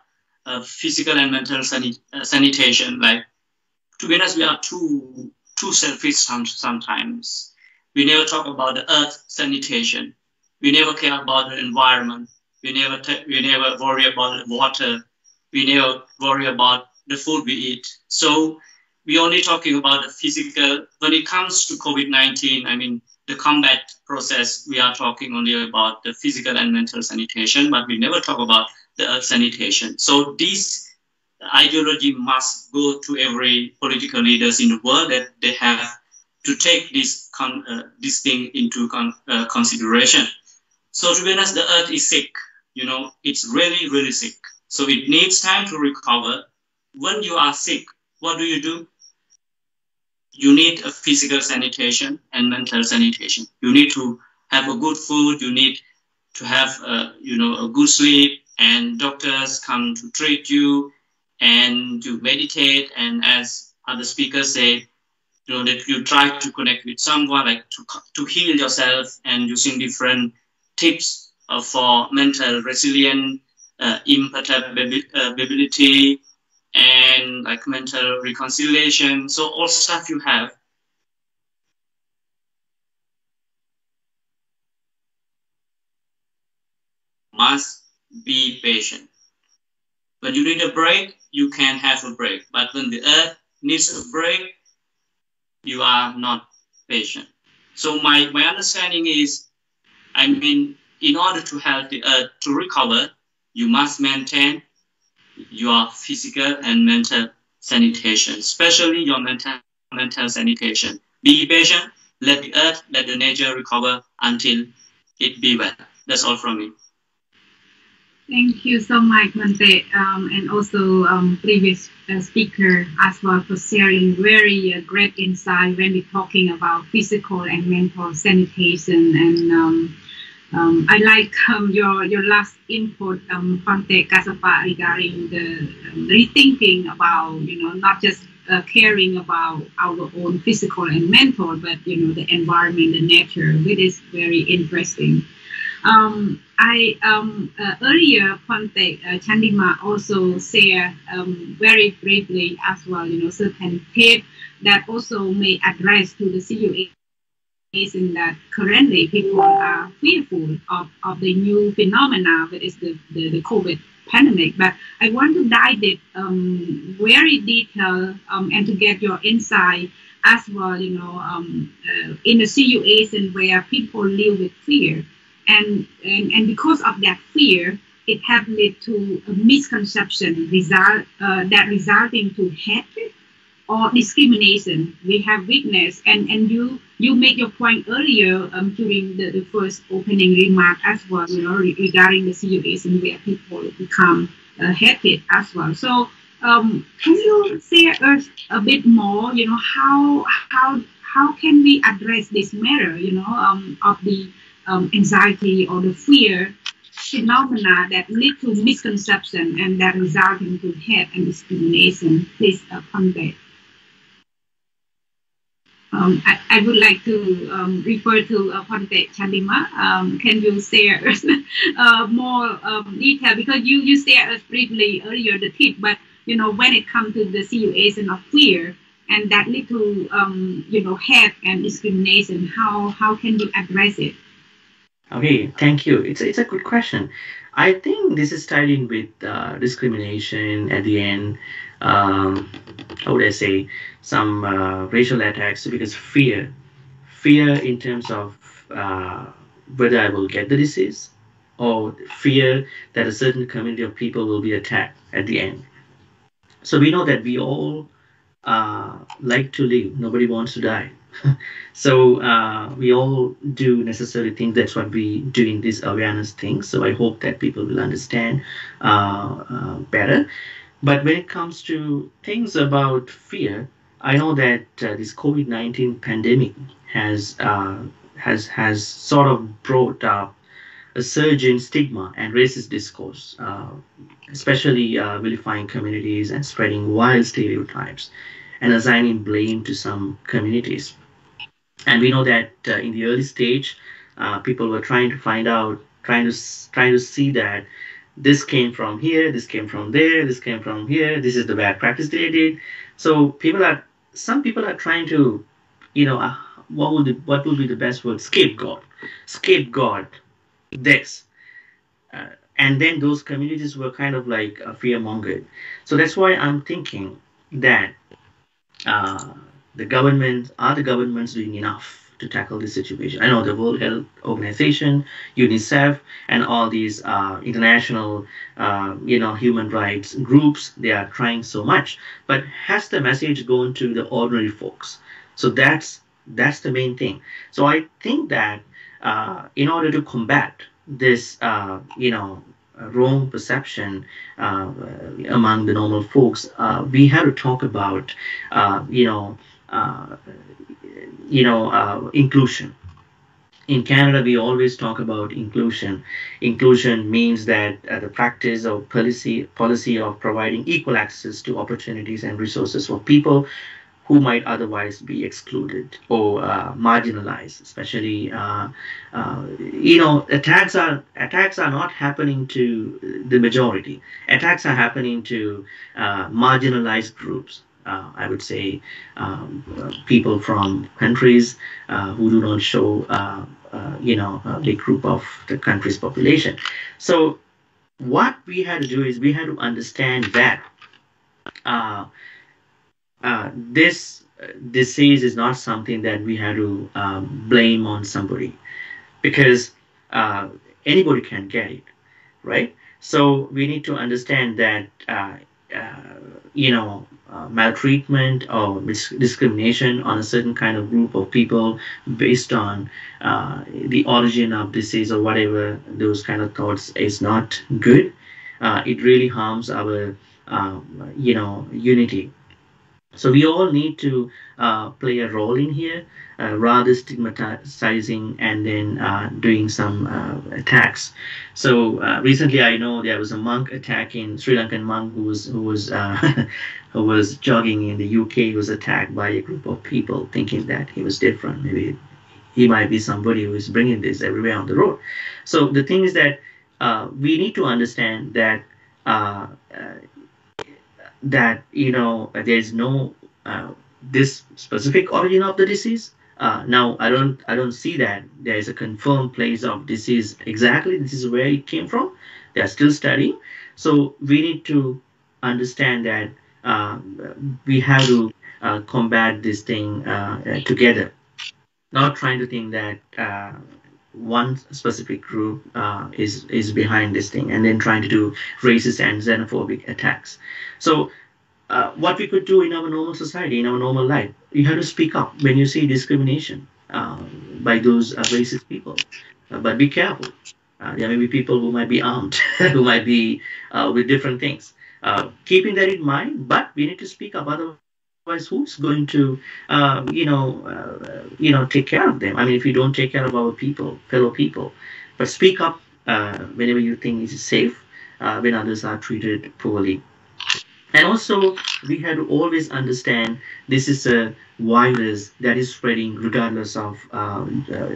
physical and mental sanitation. Like, to be honest, we are too selfish sometimes. We never talk about the earth sanitation. We never care about the environment. We never worry about the water. We never worry about the food we eat. So we're only talking about the physical. When it comes to COVID-19, I mean, the combat process, we are talking only about the physical and mental sanitation, but we never talk about the earth sanitation. So this ideology must go to every political leaders in the world, that they have to take this thing into consideration. So to be honest, the earth is sick. It's really, really sick. So it needs time to recover. When you are sick, what do? You need a physical sanitation and mental sanitation. You need to have a good food. You need to have, a good sleep, and doctors come to treat you, and you meditate. And as other speakers say, that you try to connect with someone, like to heal yourself, and using different tips for mental resilience, imperturbability, and like mental reconciliation. So all stuff you have. Must be patient. When you need a break, you can have a break. But when the earth needs a break, you are not patient. So my understanding is, in order to help the earth to recover, you must maintain your physical and mental sanitation, especially your mental sanitation. Be patient, let the earth, let the nature recover until it be well. That's all from me. Thank you so much, Bhante, and also previous speaker as well, for sharing very great insight when we're talking about physical and mental sanitation. And I like your last input, Bhante Gasapat, regarding the rethinking about, not just caring about our own physical and mental, but, the environment, the nature, which is very interesting. Earlier, Bhante Chandima also shared very briefly as well, certain tips that also may address to the situation that currently people are fearful of the new phenomena that is the COVID pandemic. But I want to dive it very detailed and to get your insight as well, in a situation where people live with fear. And because of that fear, it has led to a misconception that resulting to hatred or discrimination. We have witnessed, and you made your point earlier during the first opening remark as well, regarding the situation where people become hated as well. So can you share us a bit more, how can we address this matter, of the anxiety or the fear phenomena that lead to misconception and that result into hate and discrimination? Please, Bhante. I would like to refer to Bhante Chandima. Can you share more detail, because you shared us briefly earlier the tip, but when it comes to the situation of fear and that lead to hate and discrimination, how can we address it? Okay, thank you. It's a good question. I think this is tied in with discrimination at the end. Um, how would I say, some racial attacks, because fear in terms of whether I will get the disease, or fear that a certain community of people will be attacked at the end. So we know that we all like to live. Nobody wants to die. So we all do necessary things. That's what we do in this awareness thing. So I hope that people will understand better. But when it comes to things about fear, I know that this COVID-19 pandemic has has sort of brought up a surge in stigma and racist discourse, especially vilifying communities and spreading wild stereotypes and assigning blame to some communities. And we know that in the early stage, people were trying to find out, trying to see that this came from here, this came from there, this came from here, this is the bad practice they did. So some people are trying to, you know, what would be the best word? Scapegoat this. Uh, and then those communities were kind of like fear mongered. So that's why I'm thinking that uh, the governments doing enough to tackle this situation? I know the World Health Organization, UNICEF, and all these international, human rights groups, they are trying so much. But has the message gone to the ordinary folks? So that's the main thing. So I think that in order to combat this, wrong perception among the normal folks, we have to talk about, inclusion. In Canada, we always talk about inclusion. Inclusion means that the practice of policy of providing equal access to opportunities and resources for people who might otherwise be excluded or marginalized. Especially, attacks are not happening to the majority. Attacks are happening to marginalized groups. I would say people from countries who do not show, a big group of the country's population. So what we had to do is we had to understand that this disease is not something that we have to blame on somebody, because anybody can get it, right? So we need to understand that maltreatment or discrimination on a certain kind of group of people based on the origin of disease or whatever, those kind of thoughts is not good. It really harms our unity. So we all need to play a role in here, rather stigmatizing and then doing some attacks. So recently, I know there was a monk attacking Sri Lankan monk who was who was jogging in the UK. He was attacked by a group of people, thinking that he was different. Maybe he might be somebody who is bringing this everywhere on the road. So the thing is that we need to understand that. There's no this specific origin of the disease. Now I don't see that there is a confirmed place of disease exactly. This is where it came from. They are still studying. So we need to understand that we have to combat this thing together. Not trying to think that one specific group is behind this thing, and then trying to do racist and xenophobic attacks. So what we could do in our normal society, in our normal life, you have to speak up when you see discrimination by those racist people. But be careful. There may be people who might be armed, who might be with different things. Keeping that in mind, but we need to speak up. Otherwise, who's going to, take care of them? I mean, if you don't take care of our fellow people, but speak up whenever you think it's safe, when others are treated poorly. And also, we have to always understand this is a virus that is spreading regardless of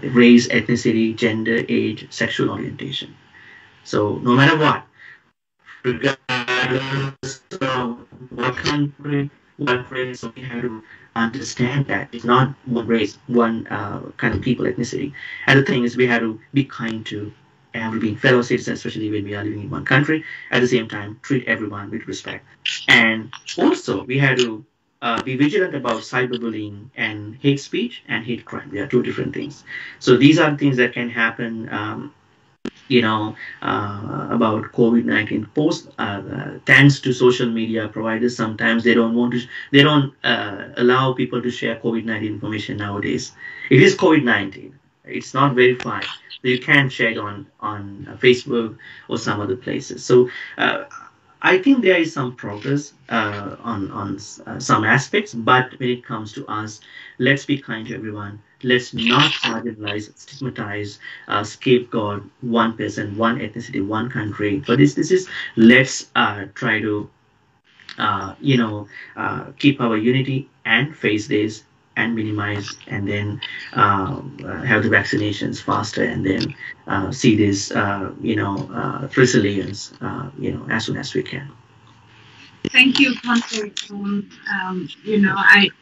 race, ethnicity, gender, age, sexual orientation. So no matter what, regardless of what country, what race, we have to understand that it's not one race, one kind of people, ethnicity. And the thing is, we have to be kind to every fellow citizen, especially when we are living in one country. At the same time, treat everyone with respect. And also, we have to be vigilant about cyberbullying and hate speech and hate crime. They are two different things. So these are things that can happen. About COVID-19 post thanks to social media providers. Sometimes they don't allow people to share COVID-19 information nowadays. It is COVID-19. It's not verified. So you can't share it on Facebook or some other places. So I think there is some progress on some aspects, but when it comes to us, let's be kind to everyone. Let's not marginalize, stigmatize, scapegoat one person, one ethnicity, one country. But this is let's try to keep our unity and face this and minimize, and then have the vaccinations faster, and then see this resilience as soon as we can. Thank you, Bhante.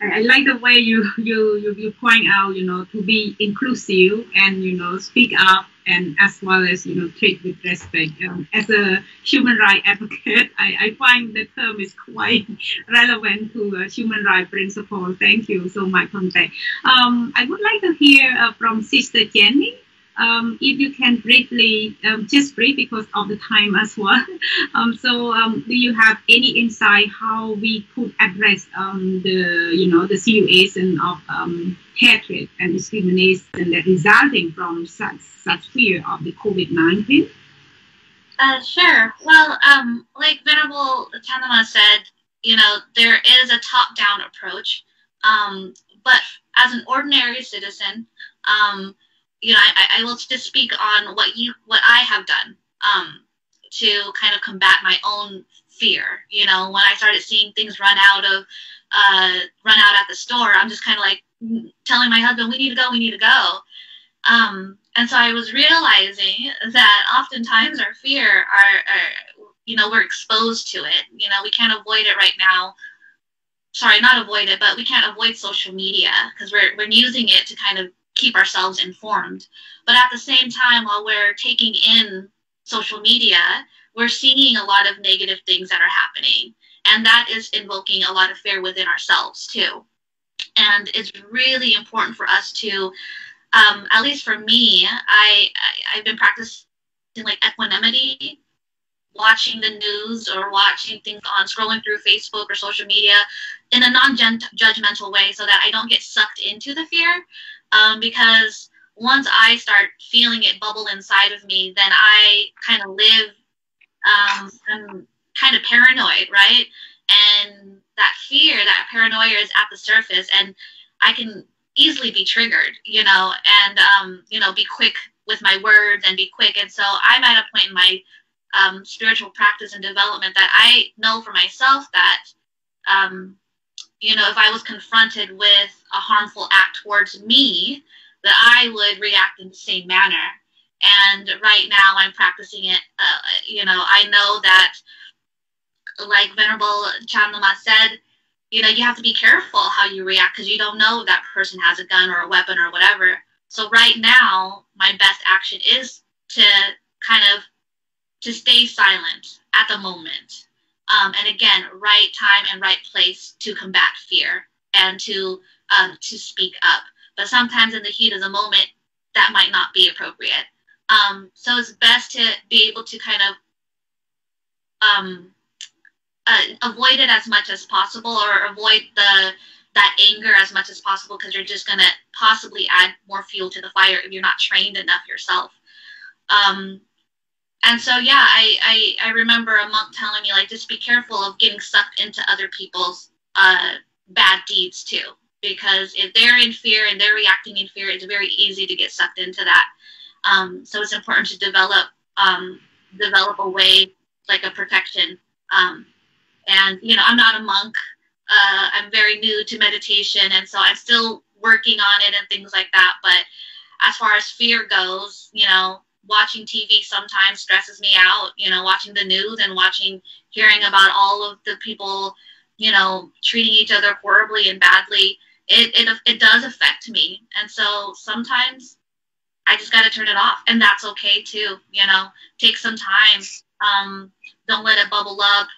I like the way you point out, to be inclusive and, speak up, and as well as, treat with respect. As a human rights advocate, I find the term is quite relevant to human rights principle. Thank you so much, Bhante. I would like to hear from Sister Jenny. If you can briefly, just brief because of the time as well. Do you have any insight how we could address the situation of hatred and discrimination that resulting from such fear of the COVID-19? Sure. Well, like Venerable Chandima said, there is a top-down approach, but as an ordinary citizen, I will just speak on what I have done to kind of combat my own fear. When I started seeing things run out at the store, I'm just kind of like telling my husband, we need to go. And so I was realizing that oftentimes our fear we're exposed to it. We can't avoid it right now. Sorry, not avoid it, but we can't avoid social media because we're using it to kind of keep ourselves informed. But at the same time, while we're taking in social media, we're seeing a lot of negative things that are happening. And that is invoking a lot of fear within ourselves too. And it's really important for us to, at least for me, I've been practicing like equanimity, watching the news or watching things scrolling through Facebook or social media in a non-judgmental way so that I don't get sucked into the fear. Because once I start feeling it bubble inside of me, then I kind of live, I'm kind of paranoid, right? And that fear, that paranoia is at the surface, and I can easily be triggered, and, be quick with my words and be quick. And so I'm at a point in my spiritual practice and development that I know for myself that, if I was confronted with a harmful act towards me, that I would react in the same manner. And right now I'm practicing it. I know that, like Venerable Chandima said, you have to be careful how you react because you don't know if that person has a gun or a weapon or whatever. So right now, my best action is to to stay silent at the moment. And again, right time and right place to combat fear and to speak up. But sometimes in the heat of the moment, that might not be appropriate. So it's best to be able to kind of avoid it as much as possible, or avoid that anger as much as possible, because you're just going to possibly add more fuel to the fire if you're not trained enough yourself. And so, yeah, I remember a monk telling me, like, just be careful of getting sucked into other people's bad deeds too, because if they're in fear and they're reacting in fear, it's very easy to get sucked into that. So it's important to develop a way, like a protection. And, I'm not a monk. I'm very new to meditation, and so I'm still working on it and things like that. But as far as fear goes, watching TV sometimes stresses me out, watching the news and hearing about all of the people, treating each other horribly and badly. it does affect me. And so sometimes I just got to turn it off, and that's okay too. You know, take some time. Don't let it bubble up.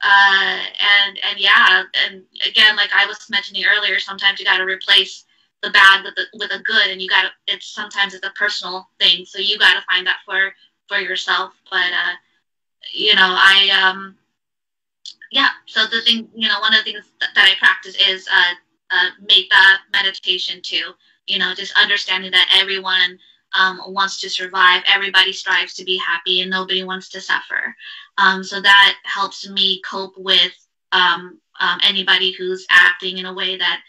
And yeah, and again, like I was mentioning earlier, sometimes you got to replace the bad with a good, and you got to. Sometimes it's a personal thing, so you got to find that for yourself. But you know, yeah. So the thing, you know, one of the things that I practice is make that meditation too. You know, just understanding that everyone wants to survive, everybody strives to be happy, and nobody wants to suffer. So that helps me cope with anybody who's acting in a way that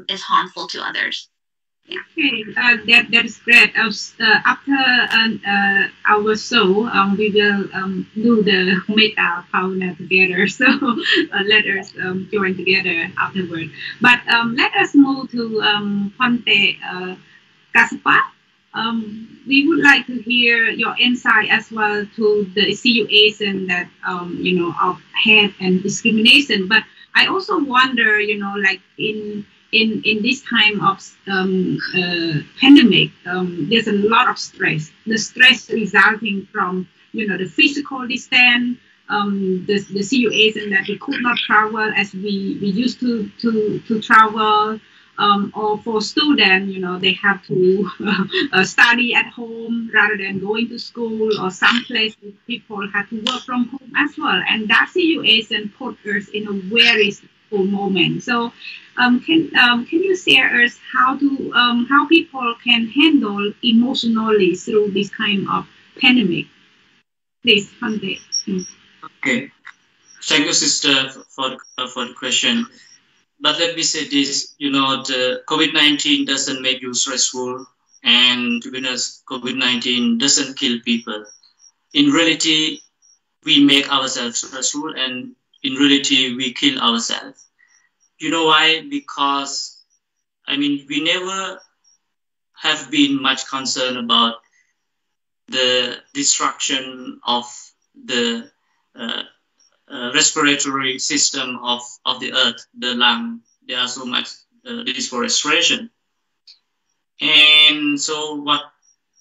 is harmful to others. Yeah. Okay, that is great. After our show, we will do the Metta Bhavana together. So let us join together afterward. But let us move to Bhante Kasapa. We would like to hear your insight as well to the situation that you know, of hate and discrimination. But I also wonder, you know, like in this time of pandemic, there's a lot of stress. The stress resulting from, you know, the physical distance, the situation that we could not travel as we used to travel. Or for students, you know, they have to study at home rather than going to school, or some places people have to work from home as well. And that situation put us in a very stressful moment. So can you share us how people can handle emotionally through this kind of pandemic? Please, Bhante. Okay. Thank you, sister, for the question. But let me say this, you know, the COVID-19 doesn't make you stressful, and to be honest, COVID-19 doesn't kill people. In reality, we make ourselves stressful, and in reality, we kill ourselves. You know why? Because, I mean, we never have been much concerned about the destruction of the respiratory system of the earth, the lung. There are so much deforestation. And so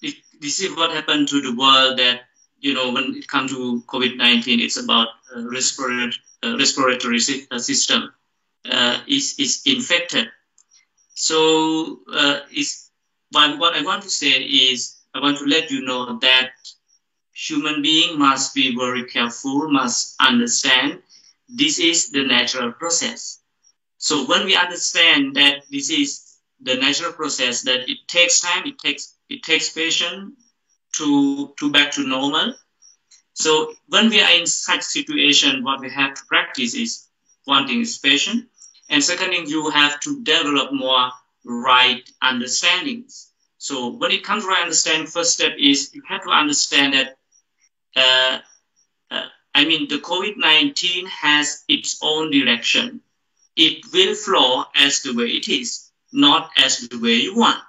this is what happened to the world, that, you know, when it comes to COVID-19, it's about respiratory system is infected. So what I want to say is, I want to let you know that human being must be very careful, must understand this is the natural process. So when we understand that this is the natural process, that it takes time, it takes patience to back to normal. So when we are in such situation, what we have to practice is, one thing is patience, and second thing, you have to develop more right understandings. So when it comes to right understanding, first step is you have to understand that I mean, the COVID-19 has its own direction. It will flow as the way it is, not as the way you want.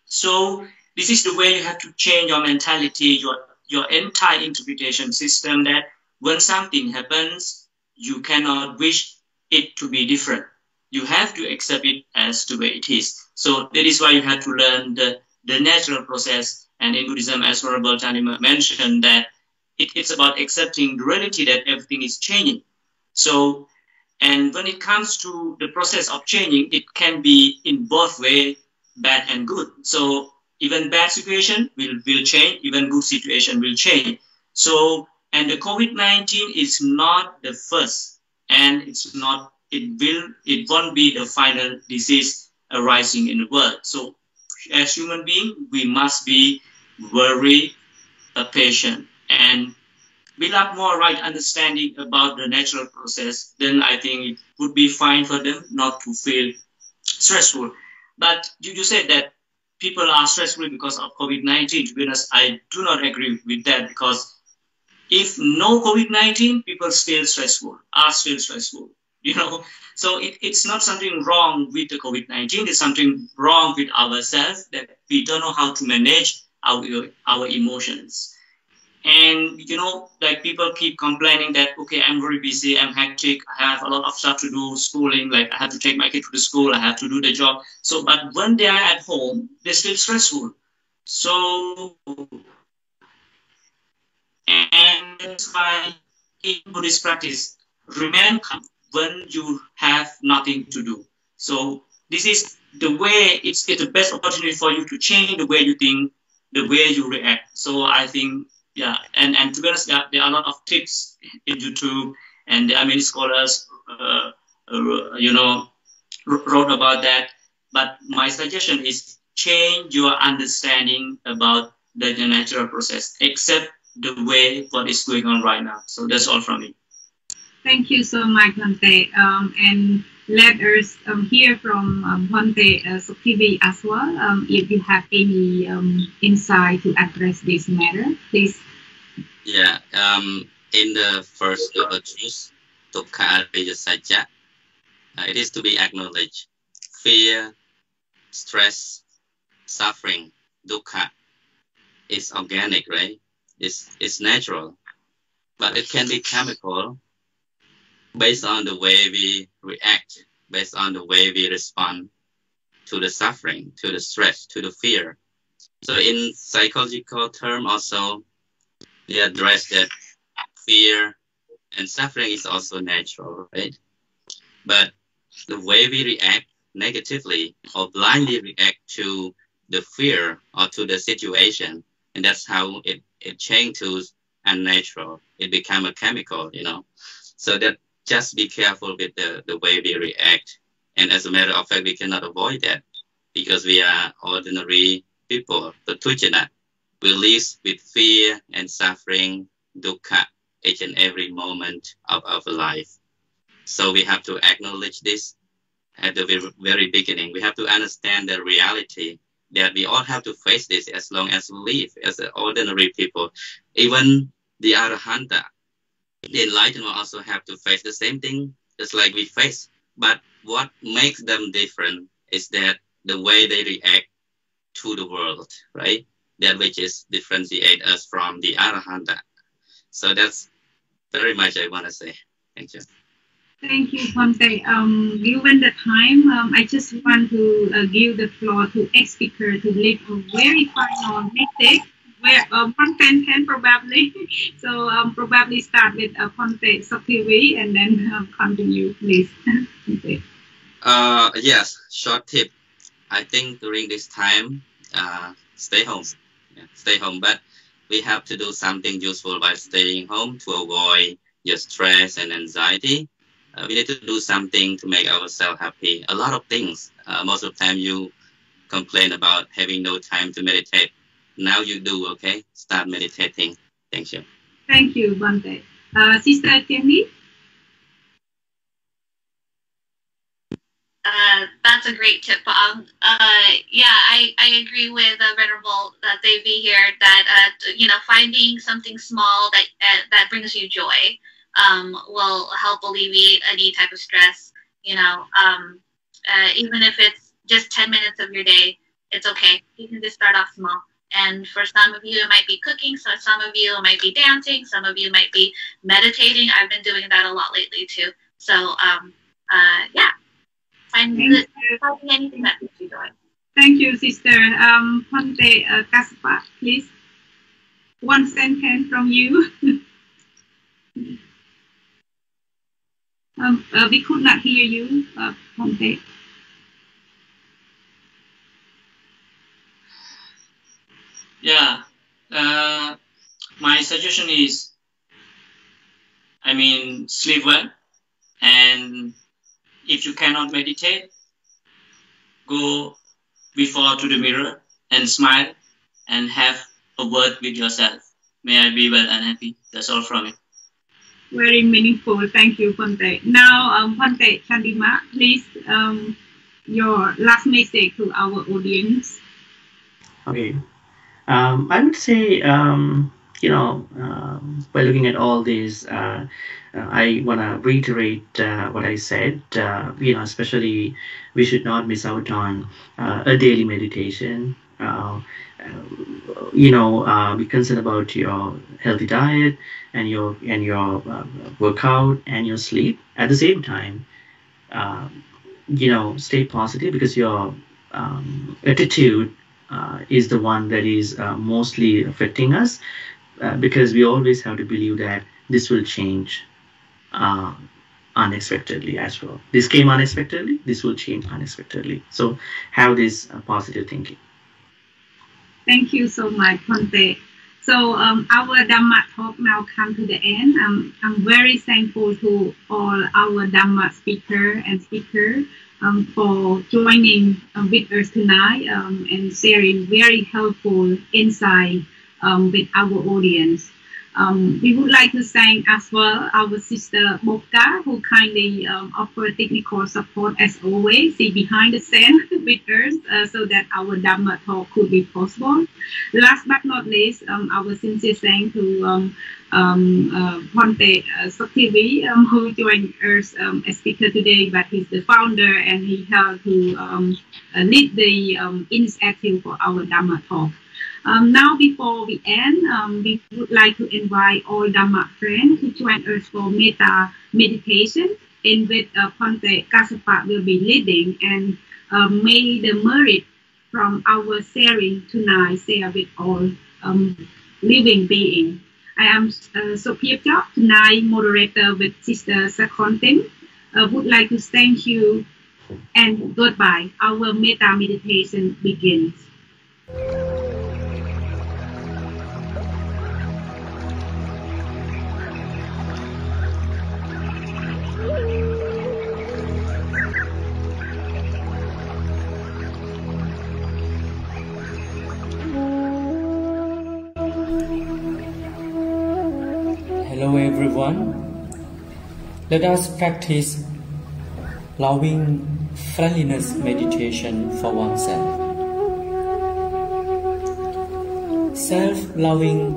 So this is the way you have to change your mentality, your entire interpretation system, that when something happens, you cannot wish it to be different. You have to accept it as the way it is. So that is why you have to learn the natural process. And in Buddhism, as Honorable Chandima mentioned, that it's about accepting the reality that everything is changing. So, and when it comes to the process of changing, it can be in both ways, bad and good. So even bad situation will change, even good situation will change. So, and the COVID-19 is not the first, and it won't be the final disease arising in the world. So as human beings, we must be very patient, and we'll have more right understanding about the natural process. Then I think it would be fine for them not to feel stressful. But you said that people are stressful because of COVID-19. To be honest, I do not agree with that, because if no COVID-19, people are still stressful. You know, so it's not something wrong with the COVID-19. It's something wrong with ourselves, that we don't know how to manage our emotions. And like people keep complaining that, okay, I'm very busy, I'm hectic, I have a lot of stuff to do, schooling, like I have to take my kid to the school, I have to do the job. So, but when they are at home, they still stressful. So, and that's why in Buddhist practice, remain calm when you have nothing to do. So this is the way, it's the best opportunity for you to change the way you think, the way you react. So I think, yeah, and to be honest, there are a lot of tips in YouTube, and there are many scholars, wrote about that. But my suggestion is change your understanding about the natural process, accept the way what is going on right now. So that's all from me. Thank you so much, Bhante. And let us hear from Bhante Sukhivi as well. If you have any insight to address this matter, please. Yeah. In the first truth, dukkha arija sajja, it is to be acknowledged. Fear, stress, suffering, dukkha is organic, right? It's natural, but it can be chemical based on the way we react, based on the way we respond to the suffering, to the stress, to the fear. So in psychological term also, we address that fear and suffering is also natural, right? But the way we react negatively or blindly react to the fear or to the situation, and that's how it changes to unnatural. It become a chemical, So that just be careful with the way we react. And as a matter of fact, we cannot avoid that because we are ordinary people. Patujana, we live with fear and suffering, dukkha, each and every moment of our life. So we have to acknowledge this at the very beginning. We have to understand the reality that we all have to face this as long as we live as ordinary people. Even the Arahanta, the enlightenment also have to face the same thing, just like we face. But what makes them different is that the way they react to the world, right? That which is differentiate us from the Arahanta. So that's very much I want to say. Thank you. Thank you, Bhante. Given the time, I just want to give the floor to ex-speaker to leave a very final message where Bhante can probably. So probably start with Bhante Sukhivi and then continue, please. Yes, short tip. I think during this time, stay home. Yeah, stay home. But we have to do something useful by staying home to avoid your stress and anxiety. We need to do something to make ourselves happy. A lot of things. Most of the time you complain about having no time to meditate. Now you do, okay? Start meditating. Thank you. Thank you, Bhante. Sister Candy? That's a great tip, Bong. Yeah, I agree with Venerable that they be here. That finding something small that brings you joy will help alleviate any type of stress. Even if it's just 10 minutes of your day, it's okay. You can just start off small. And for some of you, it might be cooking. So some of you it might be dancing. Some of you might be meditating. I've been doing that a lot lately too. So yeah. Finding anything that makes you joy. Thank you, Sister. Bhante Kaspa, please. One sentence from you. We could not hear you, Bhante. Yeah. My suggestion is, sleep well, and if you cannot meditate, go before to the mirror and smile and have a word with yourself. May I be well and happy. That's all from me. Very meaningful. Thank you, Bhante. Now, Bhante Chandima, please, your last message to our audience. Okay. I would say, by looking at all this, I want to reiterate what I said. Especially we should not miss out on a daily meditation. be concerned about your healthy diet and your workout and your sleep. At the same time, stay positive, because your attitude is the one that is mostly affecting us, because we always have to believe that this will change uh, unexpectedly as well. This came unexpectedly, this will change unexpectedly. So have this positive thinking. Thank you so much, Bhante. So our Dhamma talk now come to the end. I'm very thankful to all our Dhamma speaker for joining with us tonight and sharing very helpful insight with our audience. We would like to thank as well our sister Bokka, who kindly offered technical support as always, behind the scene with us so that our Dhamma talk could be possible. Last but not least, our sincere thanks to Bhante Saktivi, who joined us as speaker today, but he's the founder and he helped to lead the initiative for our Dhamma talk. Now, before we end, we would like to invite all Dhamma friends to join us for Metta meditation, in which Bhante Kassapa will be leading, and may the merit from our sharing tonight share with all living beings. I am Sophia Chok, tonight moderator with Sister Sakontin. Would like to thank you and goodbye. Our Metta meditation begins. Hello everyone. Let us practice loving friendliness meditation for oneself. Self-loving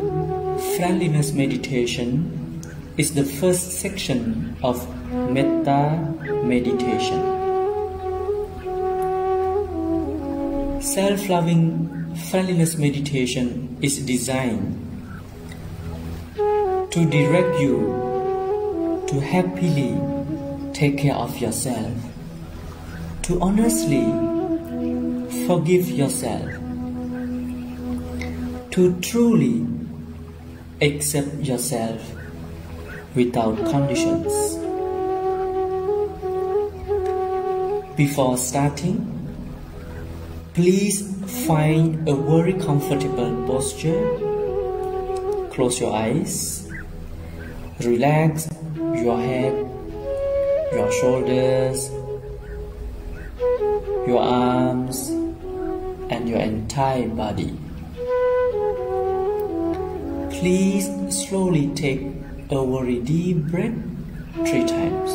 friendliness meditation is the first section of Metta meditation. Self-loving friendliness meditation is designed to direct you to happily take care of yourself, to honestly forgive yourself, to truly accept yourself without conditions. Before starting, please find a very comfortable posture. Close your eyes. Relax your head, your shoulders, your arms, and your entire body. Please slowly take a very deep breath 3 times.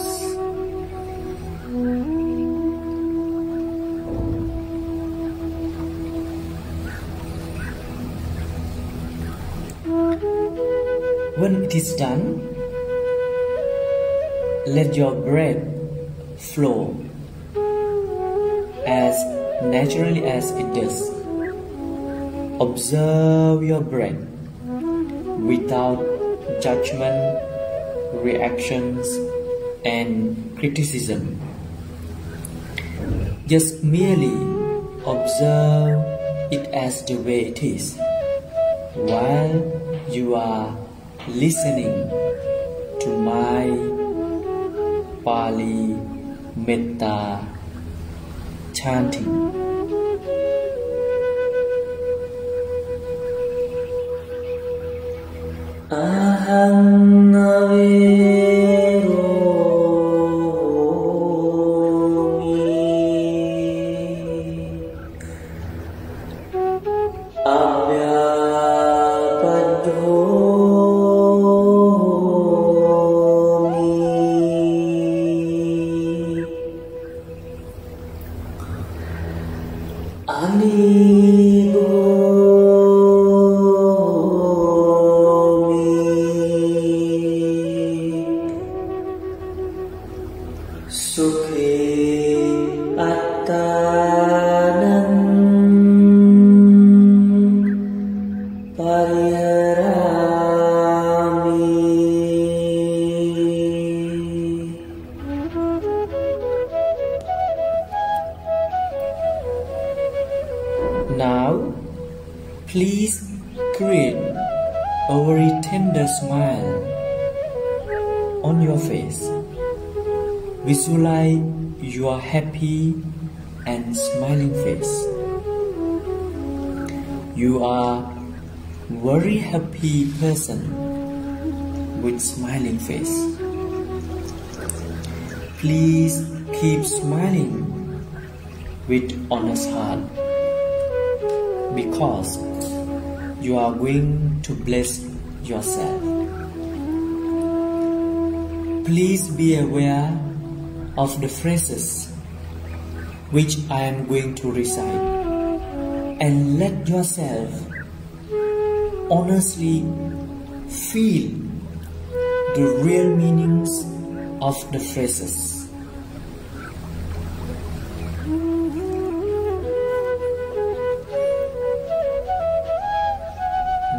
When it is done, let your breath flow as naturally as it does. Observe your breath without judgment, reactions, and criticism. Just merely observe it as the way it is, while you are listening to my Pali Metta chanting. Aham Sukhi. Attanam Now, please create a very tender smile on your face. Visualize your happy and smiling face. You are very happy person with smiling face. Please keep smiling with honest heart, because you are going to bless yourself. Please be aware of the phrases which I am going to recite, and let yourself honestly feel the real meanings of the phrases.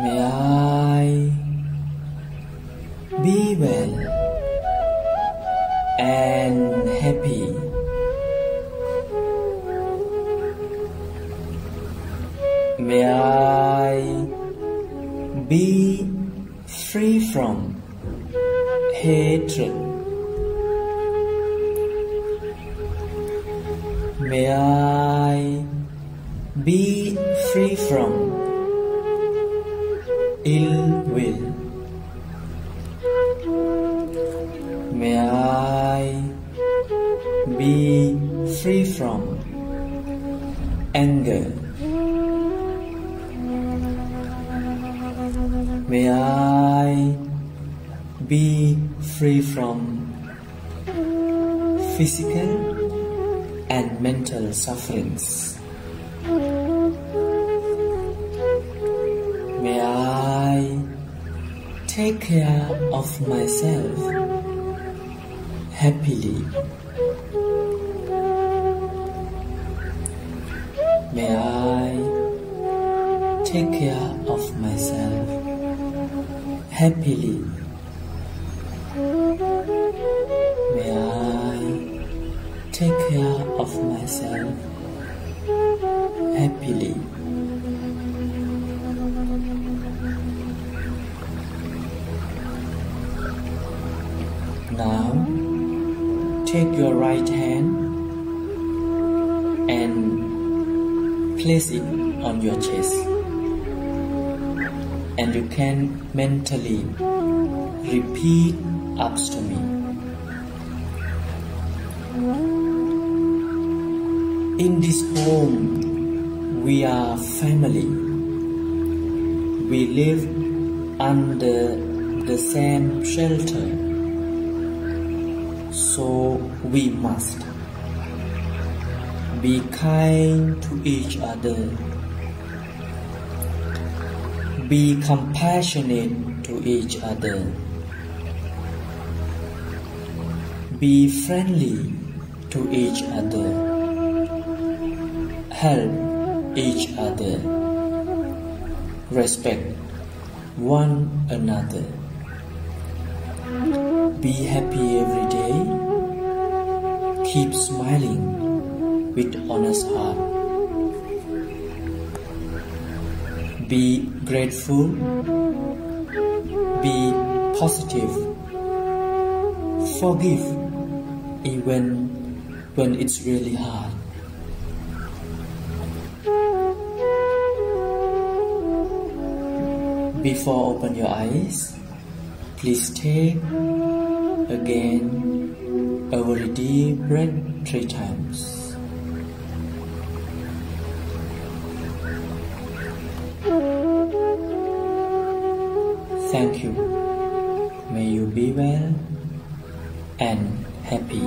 May I be well and happy. May I be free from hatred. May I be free from ill will. May I be free from anger. May I be free from physical and mental sufferings. May I take care of myself happily. May I take care of myself happily. May I take care of myself happily. Now, take your right hand and place it on your chest, and you can mentally repeat after me. In this home, we are family. We live under the same shelter, so we must be kind to each other, be compassionate to each other, be friendly to each other, help each other, respect one another. Be happy every day. Keep smiling with honest heart. Be grateful. Be positive. Forgive even when it's really hard. Before open your eyes, please take again a very deep breath 3 times. Thank you. May you be well and happy.